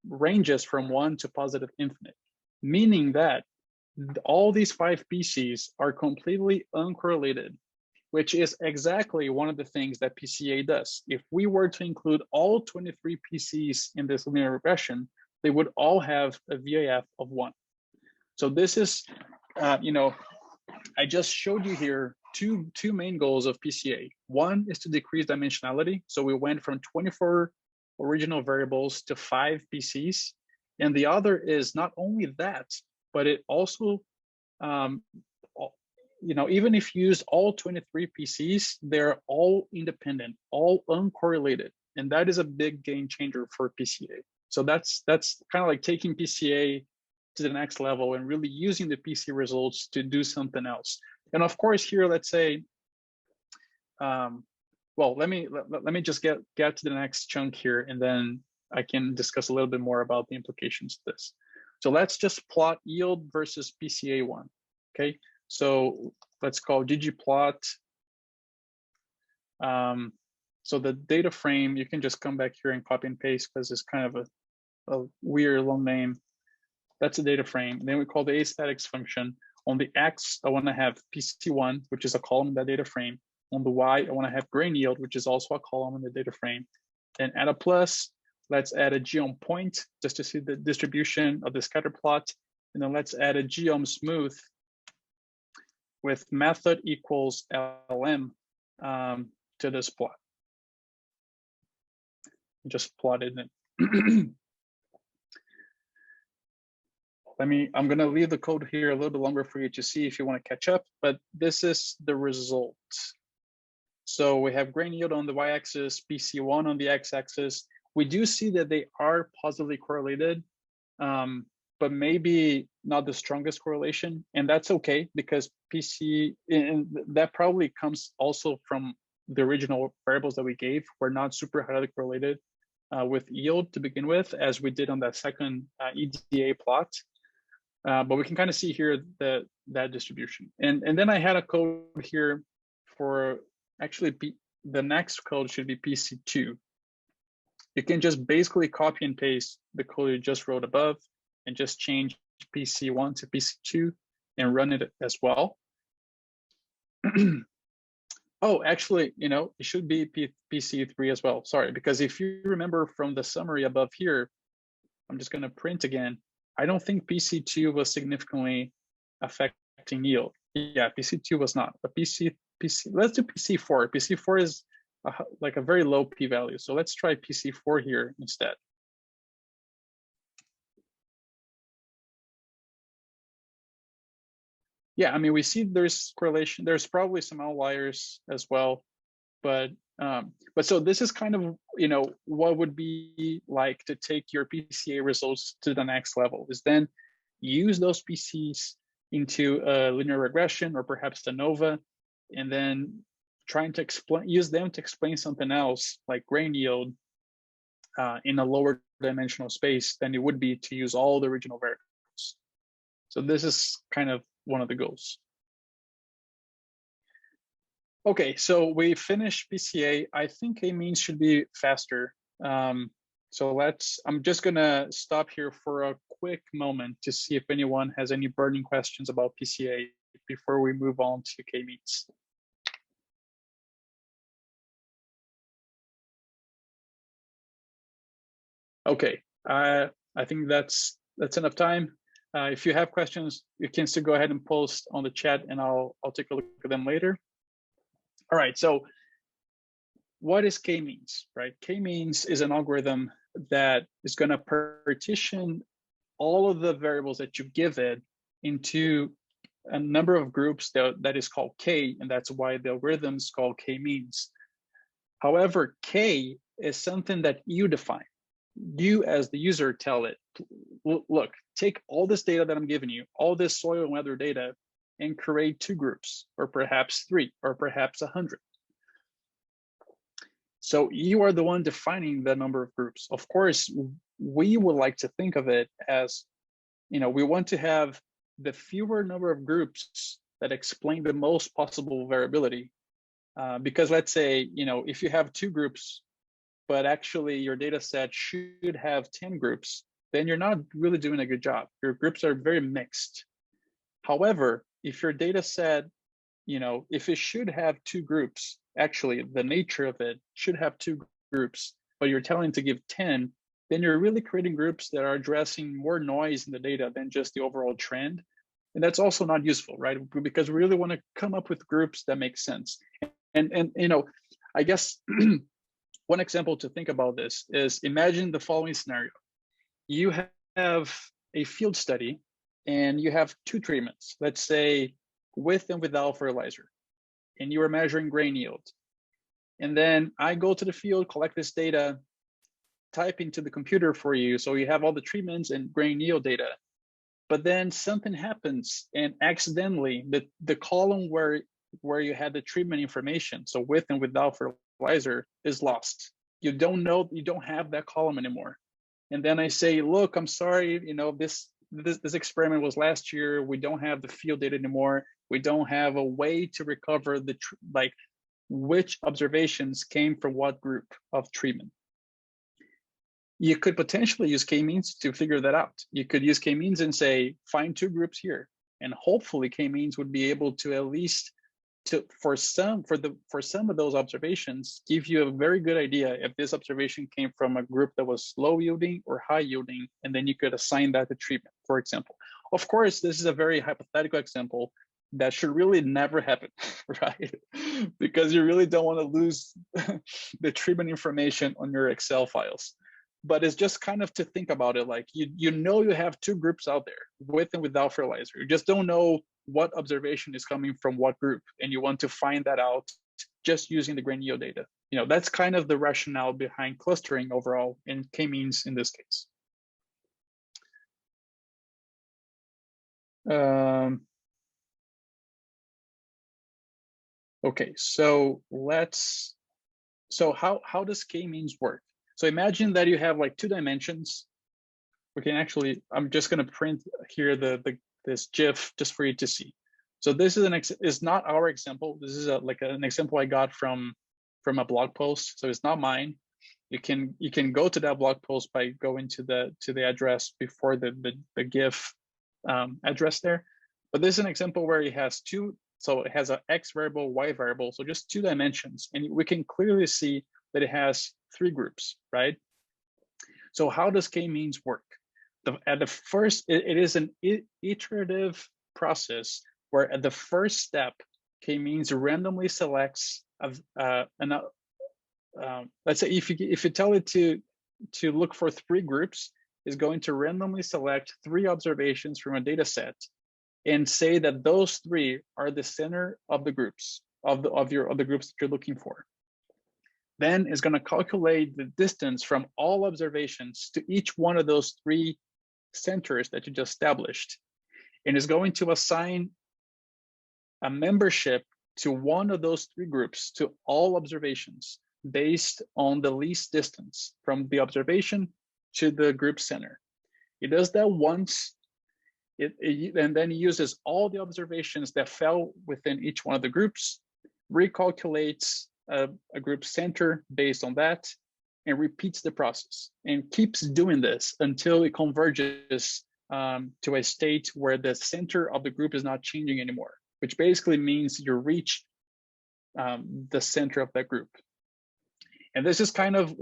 ranges from 1 to positive infinite, meaning that all these 5 PCs are completely uncorrelated, which is exactly one of the things that PCA does. If we were to include all 23 PCs in this linear regression, they would all have a VIF of 1. So this is, I just showed you here two main goals of PCA. One is to decrease dimensionality. So we went from 24 original variables to 5 PCs. And the other is not only that, but it also, even if you use all 23 PCs, they're all independent, all uncorrelated. And that is a big game changer for PCA. So that's kind of like taking PCA to the next level and really using the PC results to do something else. And of course here, let's say, well, let me just get to the next chunk here, and then I can discuss a little bit more about the implications of this. So let's just plot yield versus PCA1, okay? So let's call ggplot So the data frame, you can just come back here and copy and paste because it's kind of a weird long name. That's a data frame. And then we call the aesthetics function. On the X, I want to have PC1, which is a column in that data frame. On the Y, I want to have grain yield, which is also a column in the data frame. And add a plus, let's add a geom point just to see the distribution of the scatter plot. And then let's add a geom smooth with method equals LM to this plot. Just plotted it. I'm gonna leave the code here a little bit longer for you to see if you want to catch up, but this is the result. So we have grain yield on the y-axis, PC1 on the x-axis. We do see that they are positively correlated, but maybe not the strongest correlation. And that's okay because PC, and that probably comes also from the original variables that we gave, were not super highly correlated with yield to begin with, as we did on that second EDA plot. But we can kind of see here that distribution. And then I had a code here for actually the next code should be PC2. You can just basically copy and paste the code you just wrote above and just change PC1 to PC2 and run it as well. Oh, actually, it should be PC3 as well. Sorry, because if you remember from the summary above here, I'm just going to print again. I don't think PC2 was significantly affecting yield. Yeah, PC2 was not, but let's do PC4. PC4 is like a very low p-value. So let's try PC4 here instead. Yeah, I mean, we see there's correlation. There's probably some outliers as well, but so this is kind of, what would be like to take your PCA results to the next level is then use those PCs into a linear regression or perhaps ANOVA, and then trying to use them to explain something else like grain yield in a lower dimensional space than it would be to use all the original variables. So this is kind of one of the goals. Okay, so we finished PCA. I think k-means should be faster. So I'm just gonna stop here for a quick moment to see if anyone has any burning questions about PCA before we move on to k-means. Okay, I think that's enough time. If you have questions, you can still go ahead and post on the chat and I'll take a look at them later. All right, so what is k-means, right? K-means is an algorithm that is gonna partition all of the variables that you give it into a number of groups that is called k, and that's why the algorithm is called k-means. However, k is something that you define. You as the user tell it, look, take all this data that I'm giving you, all this soil and weather data, and create 2 groups, or perhaps 3, or perhaps 100. So you are the one defining the number of groups. Of course, we would like to think of it as, we want to have the fewer number of groups that explain the most possible variability. Because let's say, if you have 2 groups, but actually your data set should have 10 groups, then you're not really doing a good job. Your groups are very mixed. However, if your data set, if it should have 2 groups, actually the nature of it should have 2 groups, but you're telling to give 10, then you're really creating groups that are addressing more noise in the data than just the overall trend. And that's also not useful, right? Because we really want to come up with groups that make sense. And I guess one example to think about this is imagine the following scenario. You have a field study and you have 2 treatments, let's say with and without fertilizer, and you are measuring grain yield. And then I go to the field, collect this data, type into the computer for you. So you have all the treatments and grain yield data. But then something happens and accidentally the column where you had the treatment information, so with and without fertilizer, is lost. You don't have that column anymore. And then I say, look, I'm sorry, this experiment was last year. We don't have the field data anymore. We don't have a way to recover which observations came from what group of treatment. You could potentially use k-means to figure that out. You could use k-means and say, find 2 groups here. And hopefully k-means would be able to at least for some of those observations, give you a very good idea if this observation came from a group that was low yielding or high yielding, and then you could assign that to treatment, for example. Of course, this is a very hypothetical example that should really never happen, right? Because you really don't want to lose the treatment information on your Excel files. But it's just kind of to think about it, like you know you have 2 groups out there, with and without fertilizer. You just don't know what observation is coming from what group, and you want to find that out just using the grain yield data. You know, that's kind of the rationale behind clustering overall, and k-means in this case. Okay, so how does k-means work? So imagine that you have like 2 dimensions. We can actually, I'm just going to print here this GIF just for you to see. So this is not our example. This is an example I got from a blog post. So it's not mine. You can go to that blog post by going to the address before the GIF address there. But this is an example where it has 2. So it has an X variable, Y variable. So just 2 dimensions, and we can clearly see that it has 3 groups, right? So how does k-means work? At the first, it is an iterative process where at the first step, k-means randomly selects let's say if you tell it to look for 3 groups, is going to randomly select 3 observations from a data set and say that those 3 are the center of the groups of the groups that you're looking for. Then is going to calculate the distance from all observations to each one of those 3 centers that you just established, and is going to assign a membership to one of those 3 groups to all observations based on the least distance from the observation to the group center. It does that once, and then it uses all the observations that fell within each one of the groups, recalculates a group center based on that, and repeats the process and keeps doing this until it converges to a state where the center of the group is not changing anymore, which basically means you reach the center of that group. And this is kind of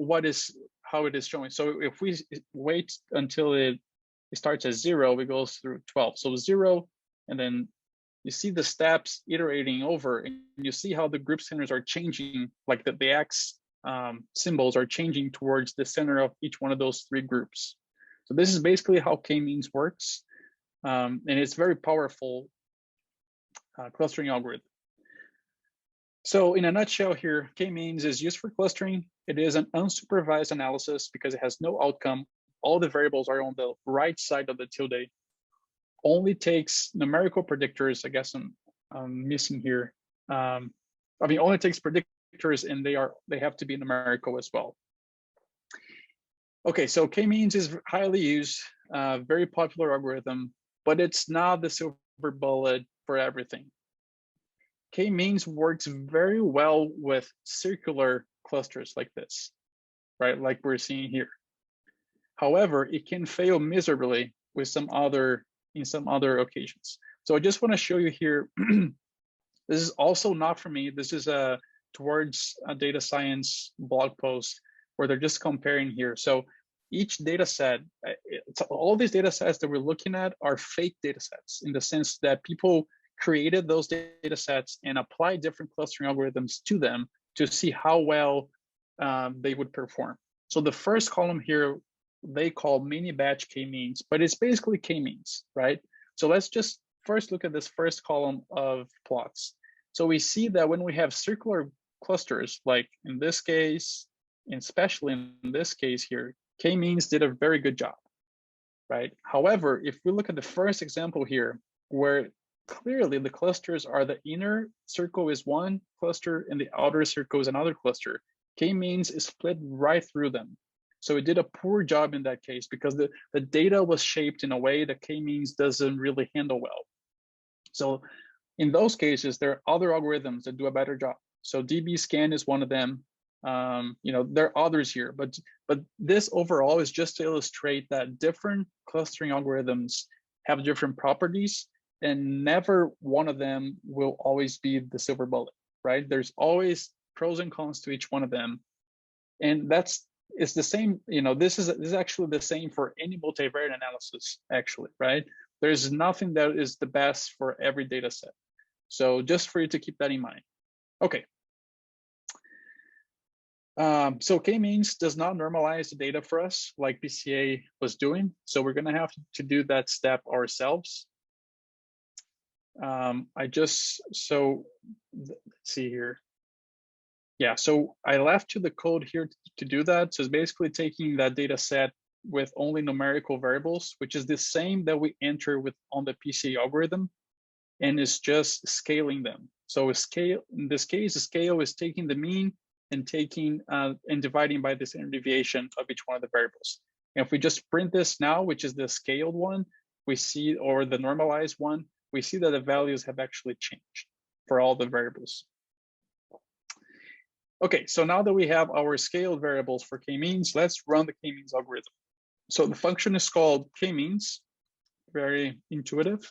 how it is showing. So if we wait until it starts at 0, it goes through 12. So 0, and then you see the steps iterating over, and you see how the group centers are changing, like the X symbols are changing towards the center of each one of those 3 groups. So this is basically how k-means works, and it's very powerful clustering algorithm. So in a nutshell here, k-means is used for clustering. It is an unsupervised analysis because it has no outcome. All the variables are on the right side of the tilde. Only takes numerical predictors. I guess I'm missing here. Only takes predictors, and they have to be numerical as well. Okay, so k-means is highly used, very popular algorithm, but it's not the silver bullet for everything. K-means works very well with circular clusters like this, right? Like we're seeing here. However, it can fail miserably with some other occasions. So I just want to show you here. This is also not for me. This is towards a data science blog post where they're just comparing here. So each data set, all these data sets that we're looking at are fake data sets in the sense that people created those data sets and applied different clustering algorithms to them to see how well they would perform. So the first column here, they call mini batch k-means, but it's basically k-means, right? So let's just first look at this first column of plots. So we see that when we have circular clusters, like in this case, and especially in this case here, k-means did a very good job, right? However, if we look at the first example here, where clearly the clusters are the inner circle is one cluster and the outer circle is another cluster, k-means is split right through them. So it did a poor job in that case because the data was shaped in a way that k-means doesn't really handle well. So in those cases, there are other algorithms that do a better job. So DB scan is one of them. You know, there are others here, but this overall is just to illustrate that different clustering algorithms have different properties, and never one of them will always be the silver bullet, right? There's always pros and cons to each one of them. And it's the same, you know, this is actually the same for any multivariate analysis, actually, right? There's nothing that is the best for every data set. So just for you to keep that in mind. Okay. So k-means does not normalize the data for us like PCA was doing. So we're gonna have to do that step ourselves. Let's see here. Yeah, so I left you the code here to do that. So it's basically taking that data set with only numerical variables, which is the same that we enter with on the PCA algorithm, and it's just scaling them. So scale, in this case, the scale is taking the mean and taking and dividing by the standard deviation of each one of the variables. And if we just print this now, which is the scaled one, we see, or the normalized one, we see that the values have actually changed for all the variables. Okay, so now that we have our scaled variables for k-means, let's run the k-means algorithm. So the function is called k-means, very intuitive.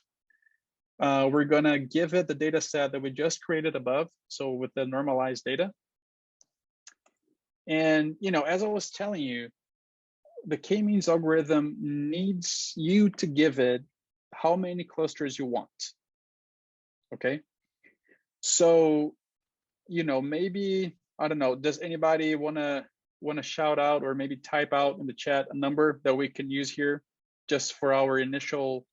We're gonna give it the data set that we just created above, so with the normalized data. And you know, as I was telling you, the k-means algorithm needs you to give it how many clusters you want. Okay, so you know, maybe, I don't know, does anybody wanna shout out or maybe type out in the chat a number that we can use here just for our initial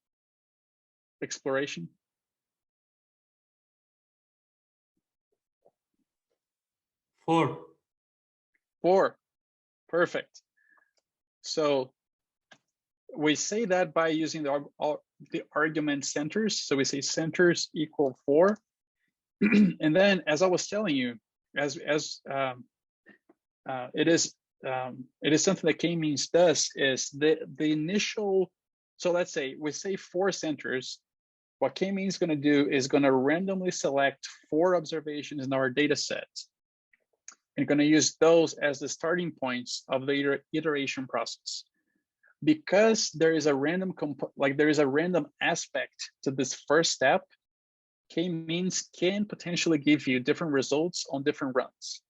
exploration? Four, perfect. So we say that by using the argument centers. So we say centers equal 4. And then, as I was telling you, it is something that k-means does is the initial. So let's say we say 4 centers. What k-means is going to do is going to randomly select 4 observations in our data set, and going to use those as the starting points of the iteration process. Because there is a random aspect to this first step, k-means can potentially give you different results on different runs.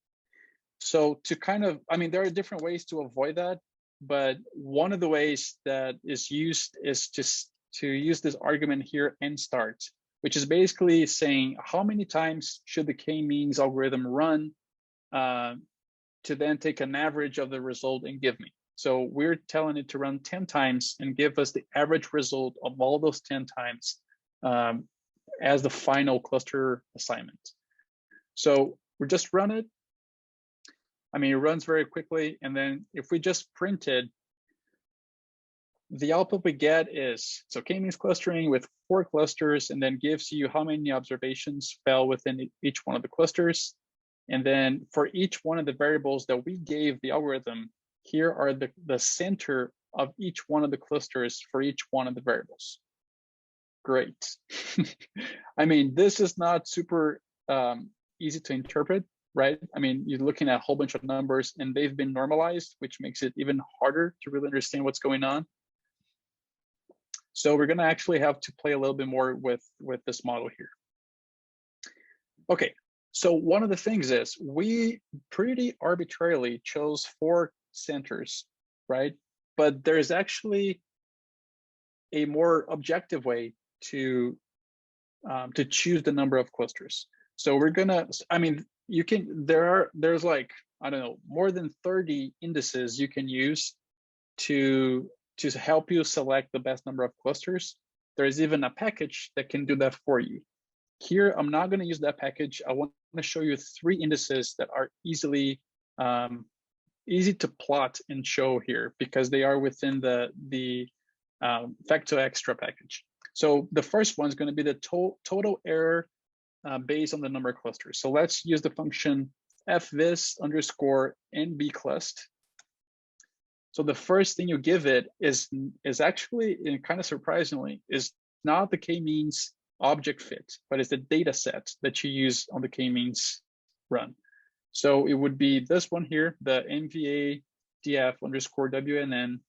So to kind of, I mean, there are different ways to avoid that, but one of the ways that is used is just to use this argument here and start, which is basically saying how many times should the k-means algorithm run to then take an average of the result and give me. So we're telling it to run 10 times and give us the average result of all those 10 times as the final cluster assignment. So we just run it. I mean, it runs very quickly. And then if we just print it, the output we get is, so k-means clustering with 4 clusters, and then gives you how many observations fell within each one of the clusters. And then for each one of the variables that we gave the algorithm, here are the center of each one of the clusters for each one of the variables. Great. I mean, this is not super easy to interpret, right? I mean, you're looking at a whole bunch of numbers and they've been normalized, which makes it even harder to really understand what's going on. So we're gonna actually have to play a little bit more with this model here. Okay, so one of the things is we pretty arbitrarily chose 4 centers, right? But there's actually a more objective way to choose the number of clusters. So we're gonna, I mean, you can, there's like, I don't know, more than 30 indices you can use to help you select the best number of clusters. There's even a package that can do that for you. Here, I'm not going to use that package. I want to show you 3 indices that are easy to plot and show here because they are within the Facto-Extra package. So the first one is going to be the total error based on the number of clusters. So let's use the function fvis_nbclust. So the first thing you give it is actually, and kind of surprisingly, is not the k-means object fit, but it's the data set that you use on the k-means run. So it would be this one here, the MVA df underscore WNN.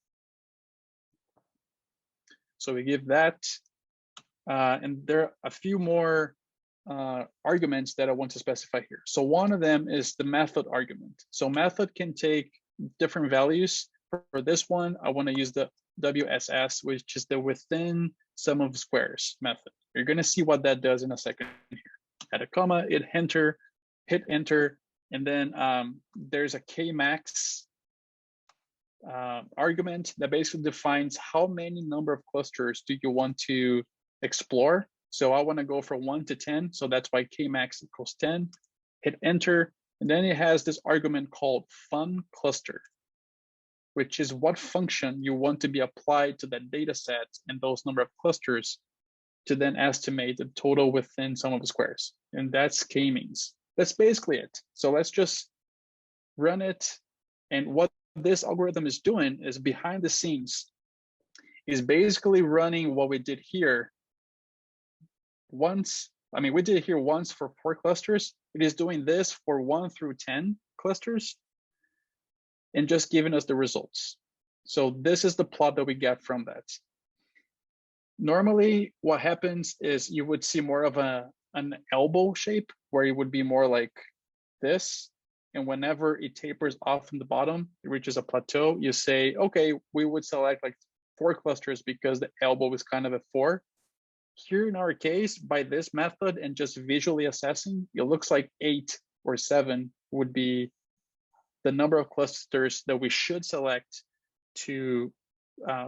So we give that, and there are a few more arguments that I want to specify here. So one of them is the method argument. So method can take different values. For this one, I want to use the WSS, which is the within sum of squares method. You're going to see what that does in a second here. Add a comma, hit enter, and then there's a Kmax argument that basically defines how many number of clusters do you want to explore. So I want to go from 1 to 10. So that's why Kmax equals 10. Hit enter. And then it has this argument called fun cluster, which is what function you want to be applied to that data set and those number of clusters to then estimate the total within sum of the squares. And that's K-means. That's basically it. So let's just run it. And what this algorithm is doing is behind the scenes is basically running what we did here once. I mean, we did it here once for 4 clusters. It is doing this for 1 through 10 clusters and just giving us the results. So this is the plot that we get from that. Normally, what happens is you would see more of an elbow shape where it would be more like this. And whenever it tapers off from the bottom, it reaches a plateau, you say, okay, we would select like 4 clusters because the elbow is kind of a 4. Here in our case, by this method and just visually assessing, it looks like 8 or 7 would be the number of clusters that we should select to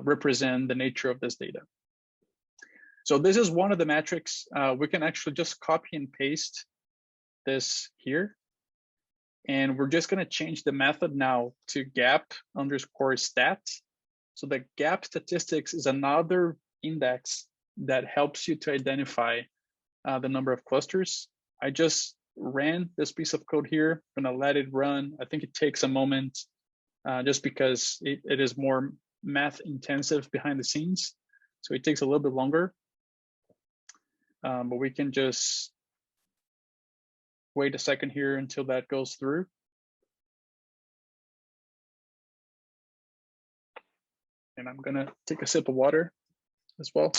represent the nature of this data. So this is one of the metrics. We can actually just copy and paste this here. And we're just going to change the method now to gap underscore stat. So the gap statistics is another index that helps you to identify the number of clusters. I just ran this piece of code here. I'm going to let it run. I think it takes a moment just because it is more math intensive behind the scenes. So it takes a little bit longer. But we can just wait a second here until that goes through. And I'm gonna take a sip of water as well.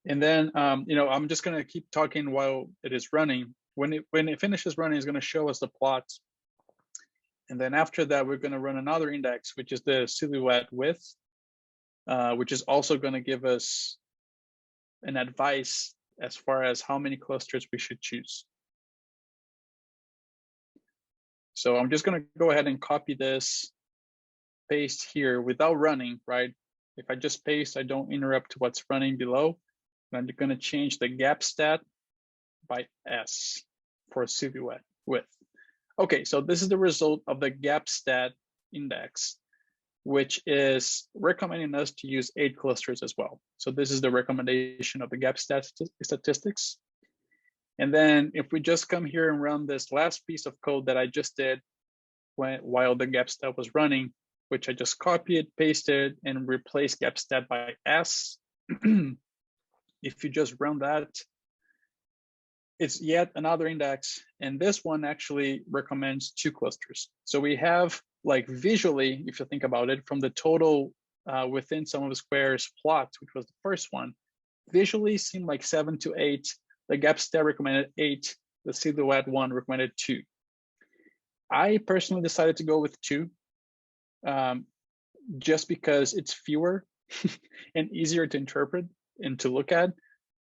And then, I'm just gonna keep talking while it is running. When it finishes running, it's gonna show us the plot. And then after that, we're gonna run another index, which is the silhouette width, which is also gonna give us an advice as far as how many clusters we should choose. So I'm just gonna go ahead and copy this, paste here without running, right? If I just paste, I don't interrupt what's running below. I'm gonna change the gap stat by S for silhouette width. Okay, so this is the result of the gap stat index, which is recommending us to use 8 clusters as well. So this is the recommendation of the gap statistics. And then if we just come here and run this last piece of code that I just did while the gap stat was running, which I just copied, pasted, and replaced gap stat by S. If you just run that, it's yet another index. And this one actually recommends 2 clusters. So we have, like, visually, if you think about it, from the total within sum of the squares plot, which was the first one, visually seemed like 7 to 8. The gap stat recommended 8. The silhouette one recommended 2. I personally decided to go with 2, just because it's fewer and easier to interpret and to look at.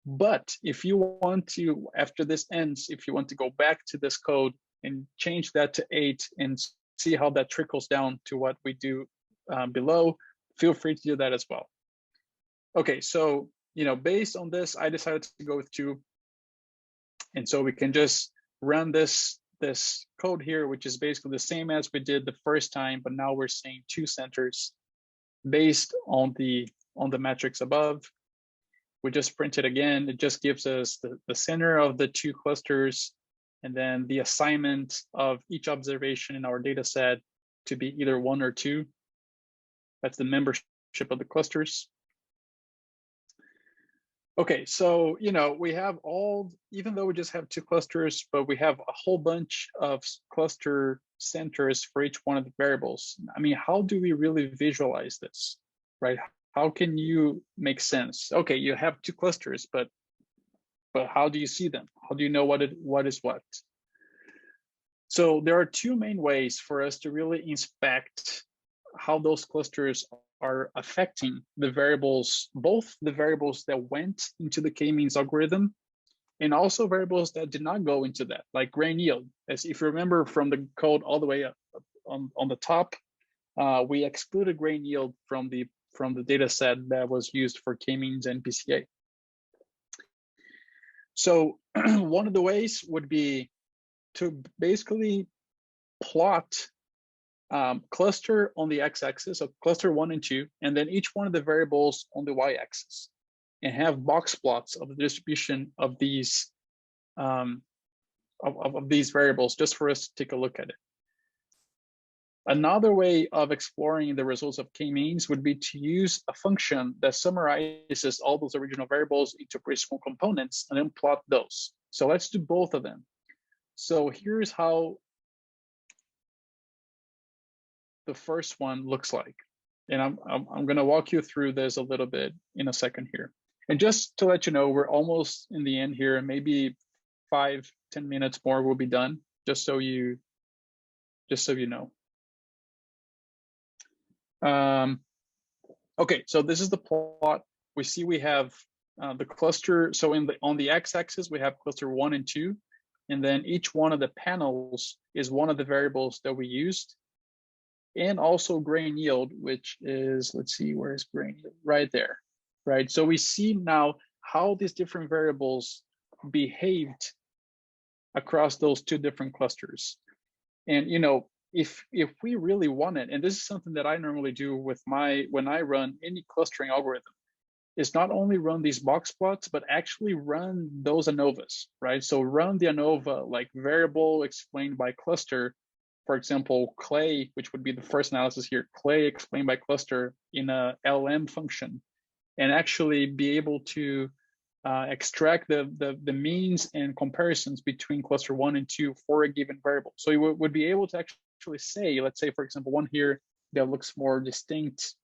But if you want to, after this ends, if you want to go back to this code and change that to 8 and see how that trickles down to what we do below, feel free to do that as well. Okay, so based on this, I decided to go with 2. And so we can just run this code here, which is basically the same as we did the first time, but now we're seeing 2 centers based on the metrics above. We just print it again. It just gives us the center of the 2 clusters and then the assignment of each observation in our data set to be either 1 or 2. That's the membership of the clusters. Okay, so, we have even though we just have 2 clusters, but we have a whole bunch of cluster centers for each one of the variables. I mean, how do we really visualize this, right? How can you make sense? Okay, you have 2 clusters, but how do you see them? How do you know what is what? So there are 2 main ways for us to really inspect how those clusters are affecting the variables, both the variables that went into the k-means algorithm and also variables that did not go into that, like grain yield. As if you remember from the code all the way up on the top, we excluded grain yield from the data set that was used for k-means and PCA. So one of the ways would be to basically plot cluster on the x-axis, so cluster 1 and 2, and then each one of the variables on the y-axis, and have box plots of the distribution of these these variables, just for us to take a look at it. Another way of exploring the results of k-means would be to use a function that summarizes all those original variables into pretty small components and then plot those. So let's do both of them. So here's how the first one looks like. And I'm going to walk you through this a little bit in a second here. And just to let you know, we're almost in the end here, maybe 5-10 minutes more will be done, just so you know. Okay, so this is the plot. We see we have the cluster. So on the x-axis, we have cluster 1 and 2. And then each one of the panels is one of the variables that we used. And also grain yield, which is, let's see, where is grain yield? Right there, right? So we see now how these different variables behaved across those 2 different clusters. And, if we really wanted, and this is something that I normally do with when I run any clustering algorithm, is not only run these box plots, but actually run those ANOVAs, right? So run the ANOVA, like variable explained by cluster. For example, clay, which would be the first analysis here, clay explained by cluster in a LM function, and actually be able to extract the means and comparisons between cluster 1 and 2 for a given variable. So you would be able to actually say, let's say, for example, one here that looks more distinct,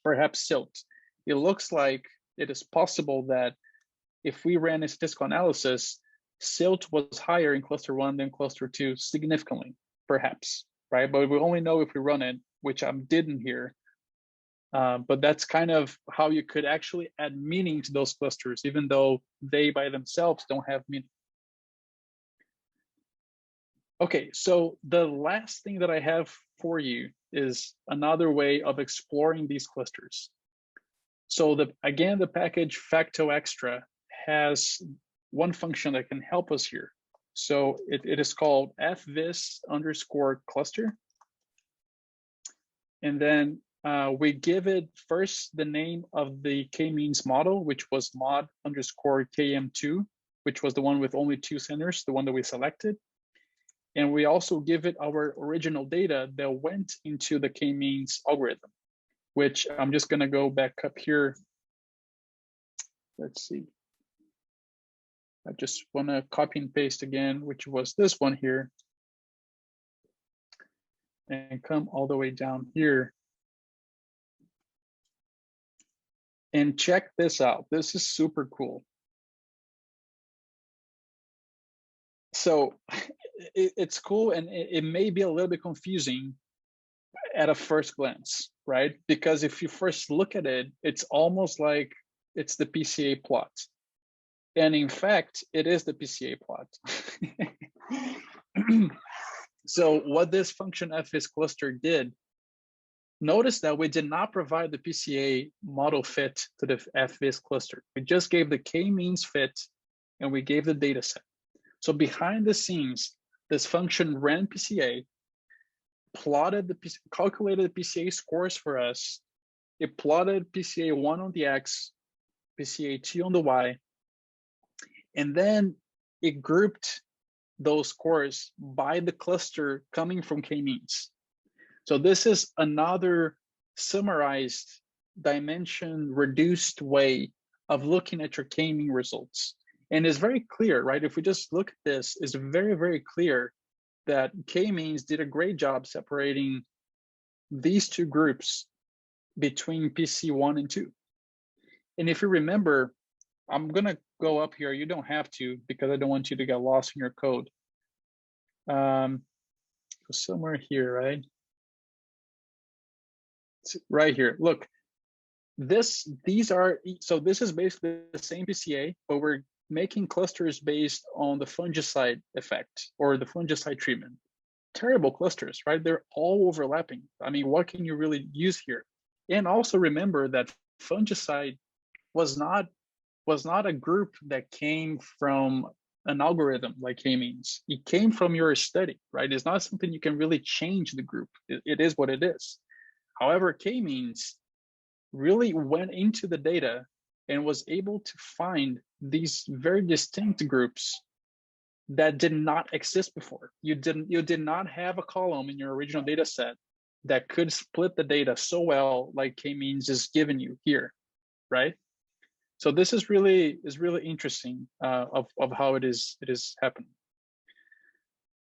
perhaps silt. It looks like it is possible that if we ran a statistical analysis, silt was higher in cluster 1 than cluster 2 significantly. Perhaps, right? But we only know if we run it, which I didn't here. But that's kind of how you could actually add meaning to those clusters, even though they by themselves don't have meaning. Okay, so the last thing that I have for you is another way of exploring these clusters. So again, the package factoextra has one function that can help us here. So it is called fvis_cluster. And then we give it first the name of the k-means model, which was mod_km2, which was the one with only 2 centers, the one that we selected. And we also give it our original data that went into the k-means algorithm, which I'm just going to go back up here. Let's see. I just want to copy and paste again, which was this one here, and come all the way down here. And check this out. This is super cool. So it's cool, and it may be a little bit confusing at a first glance, right? Because if you first look at it, it's almost like it's the PCA plot. And in fact, it is the PCA plot. So what this function fvis cluster did, notice that we did not provide the PCA model fit to the fvis cluster. We just gave the k-means fit, and we gave the data set. So behind the scenes, this function ran PCA, calculated the PCA scores for us. It plotted PCA 1 on the X, PCA 2 on the Y, and then it grouped those scores by the cluster coming from k-means. So this is another summarized, dimension reduced way of looking at your k-mean results. And it's very clear, right? If we just look at this, it's very, very clear that k-means did a great job separating these two groups between PC1 and 2. And if you remember, I'm gonna go up here. You don't have to, because I don't want you to get lost in your code. Somewhere here, right? It's right here. Look, these are, so this is basically the same PCA, but we're making clusters based on the fungicide effect or the fungicide treatment. Terrible clusters, right? They're all overlapping. I mean, what can you really use here? And also remember that fungicide was not a group that came from an algorithm like k-means. It came from your study, right? It's not something you can really change the group. It is what it is. However, k-means really went into the data and was able to find these very distinct groups that did not exist before. You did not have a column in your original data set that could split the data so well like k-means is giving you here, right? So this is really interesting of how it is happening.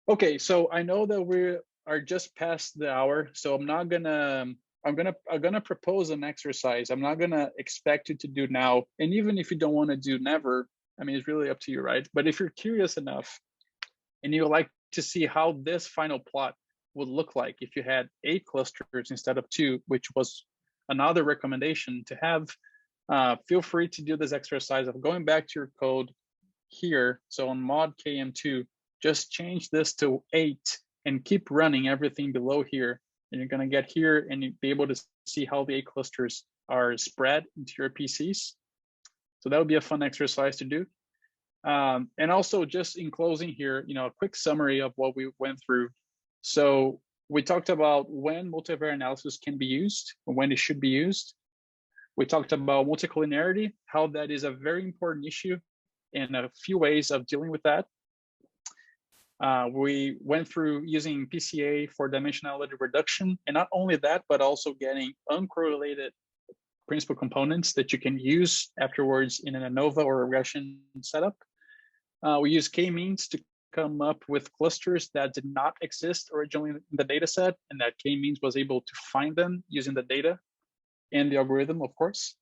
Okay, so I know that we are just past the hour, so I'm gonna propose an exercise. I'm not gonna expect you to do now, and even if you don't want to do never, I mean, it's really up to you, right? But if you're curious enough and you would like to see how this final plot would look like if you had 8 clusters instead of 2, which was another recommendation to have, feel free to do this exercise of going back to your code here. So on mod km2, just change this to 8 and keep running everything below here. And you're gonna get here and you'll be able to see how the 8 clusters are spread into your PCs. So that would be a fun exercise to do. And also just in closing here, a quick summary of what we went through. So we talked about when multivariate analysis can be used, when it should be used. We talked about multicollinearity, how that is a very important issue and a few ways of dealing with that. We went through using PCA for dimensionality reduction, and not only that, but also getting uncorrelated principal components that you can use afterwards in an ANOVA or regression setup. We use k-means to come up with clusters that did not exist originally in the data set, and that k-means was able to find them using the data and the algorithm, of course.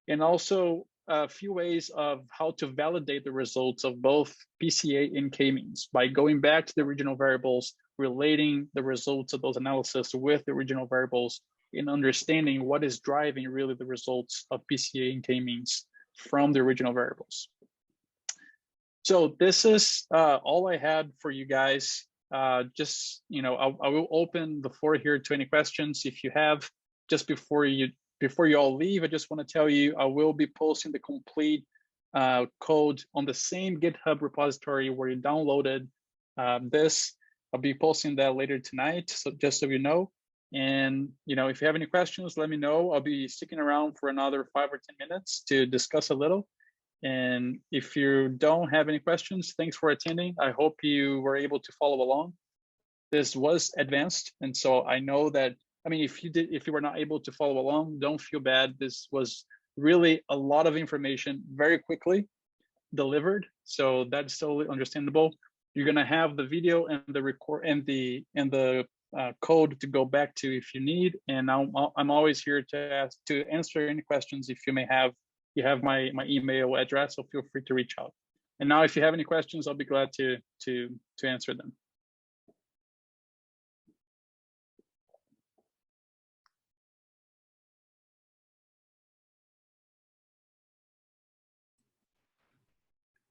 And also a few ways of how to validate the results of both PCA and k-means by going back to the original variables, relating the results of those analyses with the original variables, and understanding what is driving really the results of PCA and k-means from the original variables. So this is all I had for you guys. Just, I will open the floor here to any questions if you have. Just before you all leave, I just want to tell you, I will be posting the complete code on the same GitHub repository where you downloaded this. I'll be posting that later tonight, so just so you know. And if you have any questions, let me know. I'll be sticking around for another 5 or 10 minutes to discuss a little. And if you don't have any questions, thanks for attending. I hope you were able to follow along. This was advanced, and so I know that, if you were not able to follow along, don't feel bad. This was really a lot of information very quickly delivered, so that's totally understandable. You're gonna have the video and the record and the code to go back to if you need, and I'm always here to answer any questions if you may have. You have my email address, so feel free to reach out. And now, if you have any questions, I'll be glad to answer them.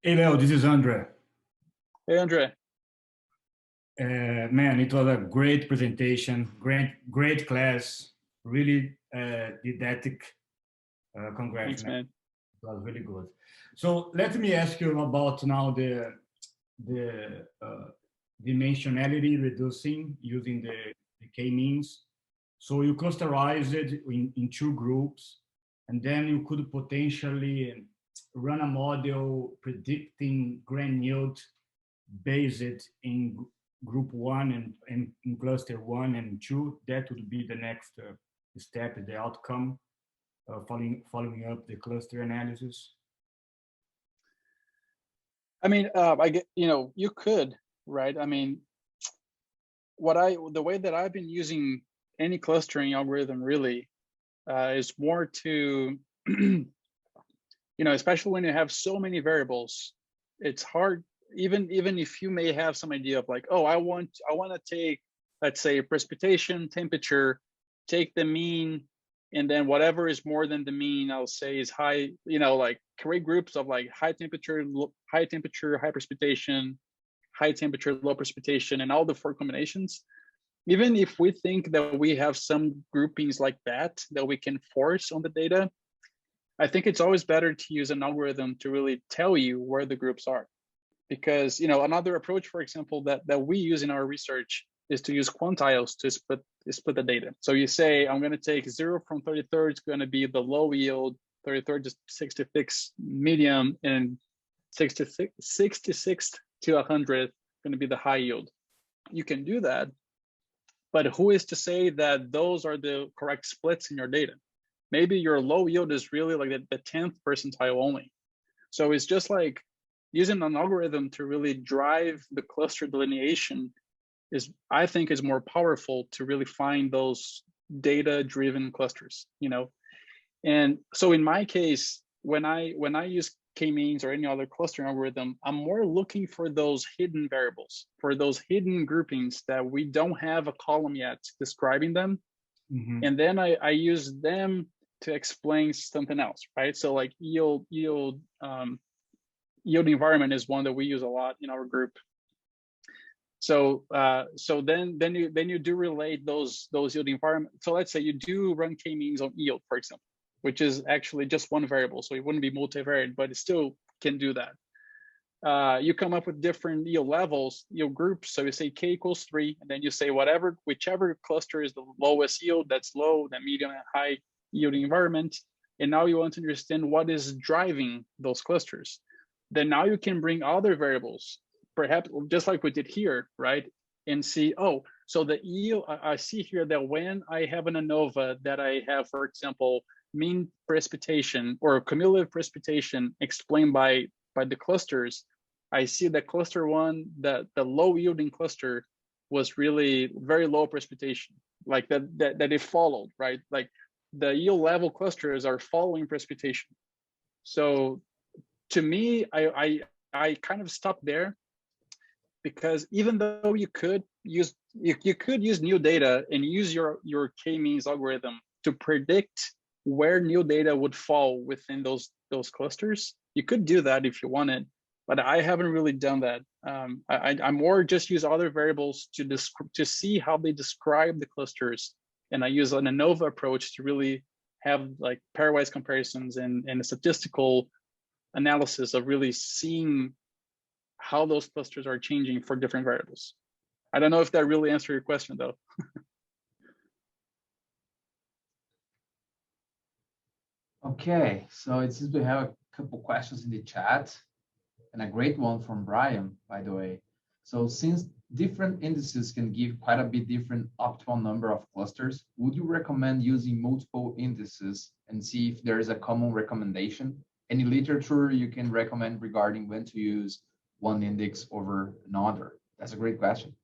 Hey, Leo, this is Andre. Hey, Andre. Man, it was a great presentation, great class, really didactic. Congrats, Thanks, man. It was really good. So let me ask you about now the dimensionality reducing using the k-means. So you clusterized it in 2 groups, and then you could potentially run a model predicting grand yield based in group 1 and in cluster 1 and 2. That would be the next step, the outcome, following up the cluster analysis? I mean, I get, you could, right? I mean, the way that I've been using any clustering algorithm really is more to, especially when you have so many variables, it's hard, even if you may have some idea of like, oh, I want to take, let's say, precipitation, temperature, take the mean, and then whatever is more than the mean, I'll say is high, like create groups of like high temperature, high precipitation, high temperature, low precipitation, and all the 4 combinations. Even if we think that we have some groupings like that we can force on the data, I think it's always better to use an algorithm to really tell you where the groups are. Because another approach, for example, that we use in our research is to use quantiles to split the data. So you say, I'm going to take 0 from 33rd, it's going to be the low yield, 33rd is 66 medium, and 66th to 100th going to be the high yield. You can do that, but who is to say that those are the correct splits in your data? Maybe your low yield is really like the 10th percentile only. So it's just like using an algorithm to really drive the cluster delineation I think is more powerful to really find those data-driven clusters, And so in my case, when I use k-means or any other clustering algorithm, I'm more looking for those hidden variables, for those hidden groupings that we don't have a column yet describing them. Mm-hmm. And then I use them to explain something else, right? So like yield environment is one that we use a lot in our group. So then you do relate those yield environment. So let's say you do run k-means on yield, for example, which is actually just one variable. So it wouldn't be multivariate, but it still can do that. You come up with different yield levels, yield groups. So you say k equals 3, and then you say whichever cluster is the lowest yield, that's low, that medium and high yielding environment. And now you want to understand what is driving those clusters. Then now you can bring other variables, perhaps just like we did here, right? And see, oh, so the yield, I see here that when I have an ANOVA that I have, for example, mean precipitation or cumulative precipitation explained by the clusters, I see that cluster 1, the low yielding cluster was really very low precipitation, like that it followed, right? Like the yield level clusters are following precipitation. So to me, I kind of stopped there, because even though you could use new data and use your k-means algorithm to predict where new data would fall within those clusters, you could do that if you wanted, but I haven't really done that. I more just use other variables to see how they describe the clusters, and I use an ANOVA approach to really have like pairwise comparisons and a statistical analysis of really seeing how those clusters are changing for different variables. I don't know if that really answered your question though. Okay, so it seems we have a couple questions in the chat, and a great one from Brian, by the way. So since different indices can give quite a bit different optimal number of clusters, would you recommend using multiple indices and see if there is a common recommendation? Any literature you can recommend regarding when to use one index over another? That's a great question.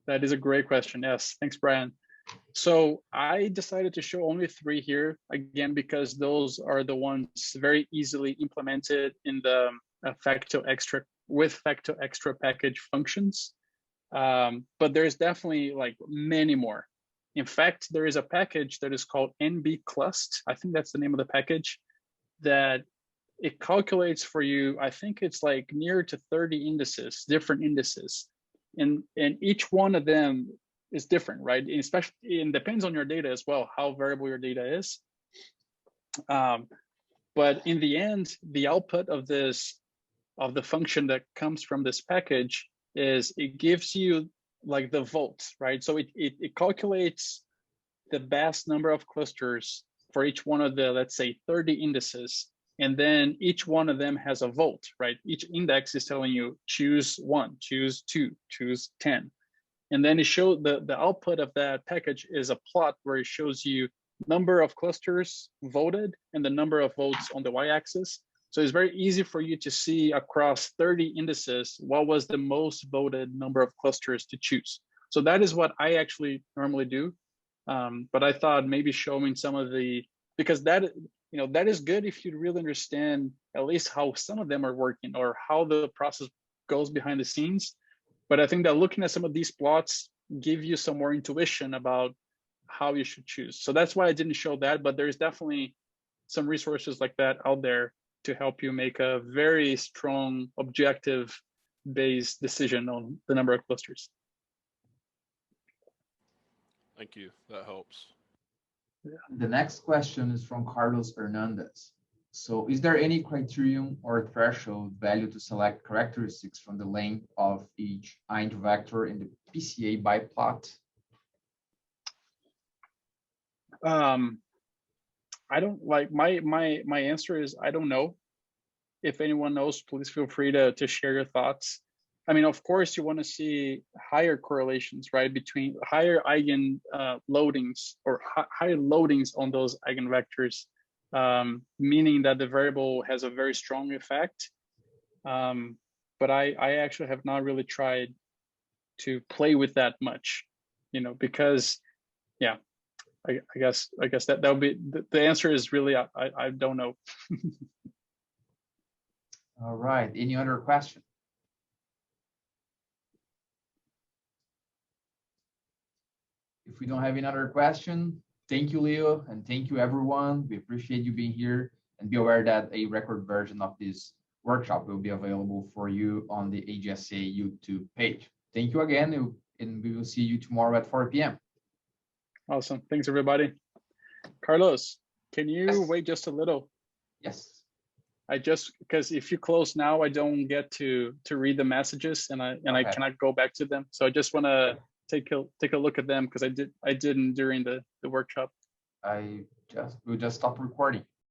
That is a great question. Yes, thanks, Brian. So I decided to show only 3 here, again, because those are the ones very easily implemented in the facto extra package functions. But there's definitely like many more. In fact, there is a package that is called nbclust. I think that's the name of the package, that it calculates for you, I think it's like near to 30 indices, different indices. And each one of them is different, right? And especially, it depends on your data as well, how variable your data is. But in the end, the output of the function that comes from this package is it gives you like the volts, right? So it calculates the best number of clusters for each one of the, let's say, 30 indices. And then each one of them has a volt, right? Each index is telling you choose 1, choose 2, choose 10. And then it showed the output of that package is a plot where it shows you number of clusters voted and the number of votes on the y-axis. So it's very easy for you to see across 30 indices what was the most voted number of clusters to choose. So that is what I actually normally do. But I thought maybe showing some of the, because that, you know, that is good if you really understand at least how some of them are working or how the process goes behind the scenes. But I think that looking at some of these plots give you some more intuition about how you should choose. So that's why I didn't show that, but there's definitely some resources like that out there to help you make a very strong objective based decision on the number of clusters. Thank you, that helps. The next question is from Carlos Hernandez. So is there any criterion or threshold value to select characteristics from the length of each eigenvector in the PCA biplot? I don't like my answer is I don't know. If anyone knows, please feel free to share your thoughts. I mean, of course, you want to see higher correlations, right, between higher eigen loadings or higher loadings on those eigenvectors, meaning that the variable has a very strong effect. But I actually have not really tried to play with that much, you know, because, yeah, I guess that would be the answer is really I don't know. All right. Any other question? If we don't have another question, thank you, Leo, and thank you, everyone. We appreciate you being here, and be aware that a record version of this workshop will be available for you on the AGSA YouTube page. Thank you again, and we will see you tomorrow at 4 p.m. Awesome. Thanks, everybody. Carlos, can you wait just a little? Yes. I just, because if you close now, I don't get to read the messages, and I cannot go back to them. So I just want to take a look at them because I didn't during the workshop. We'll just stop recording.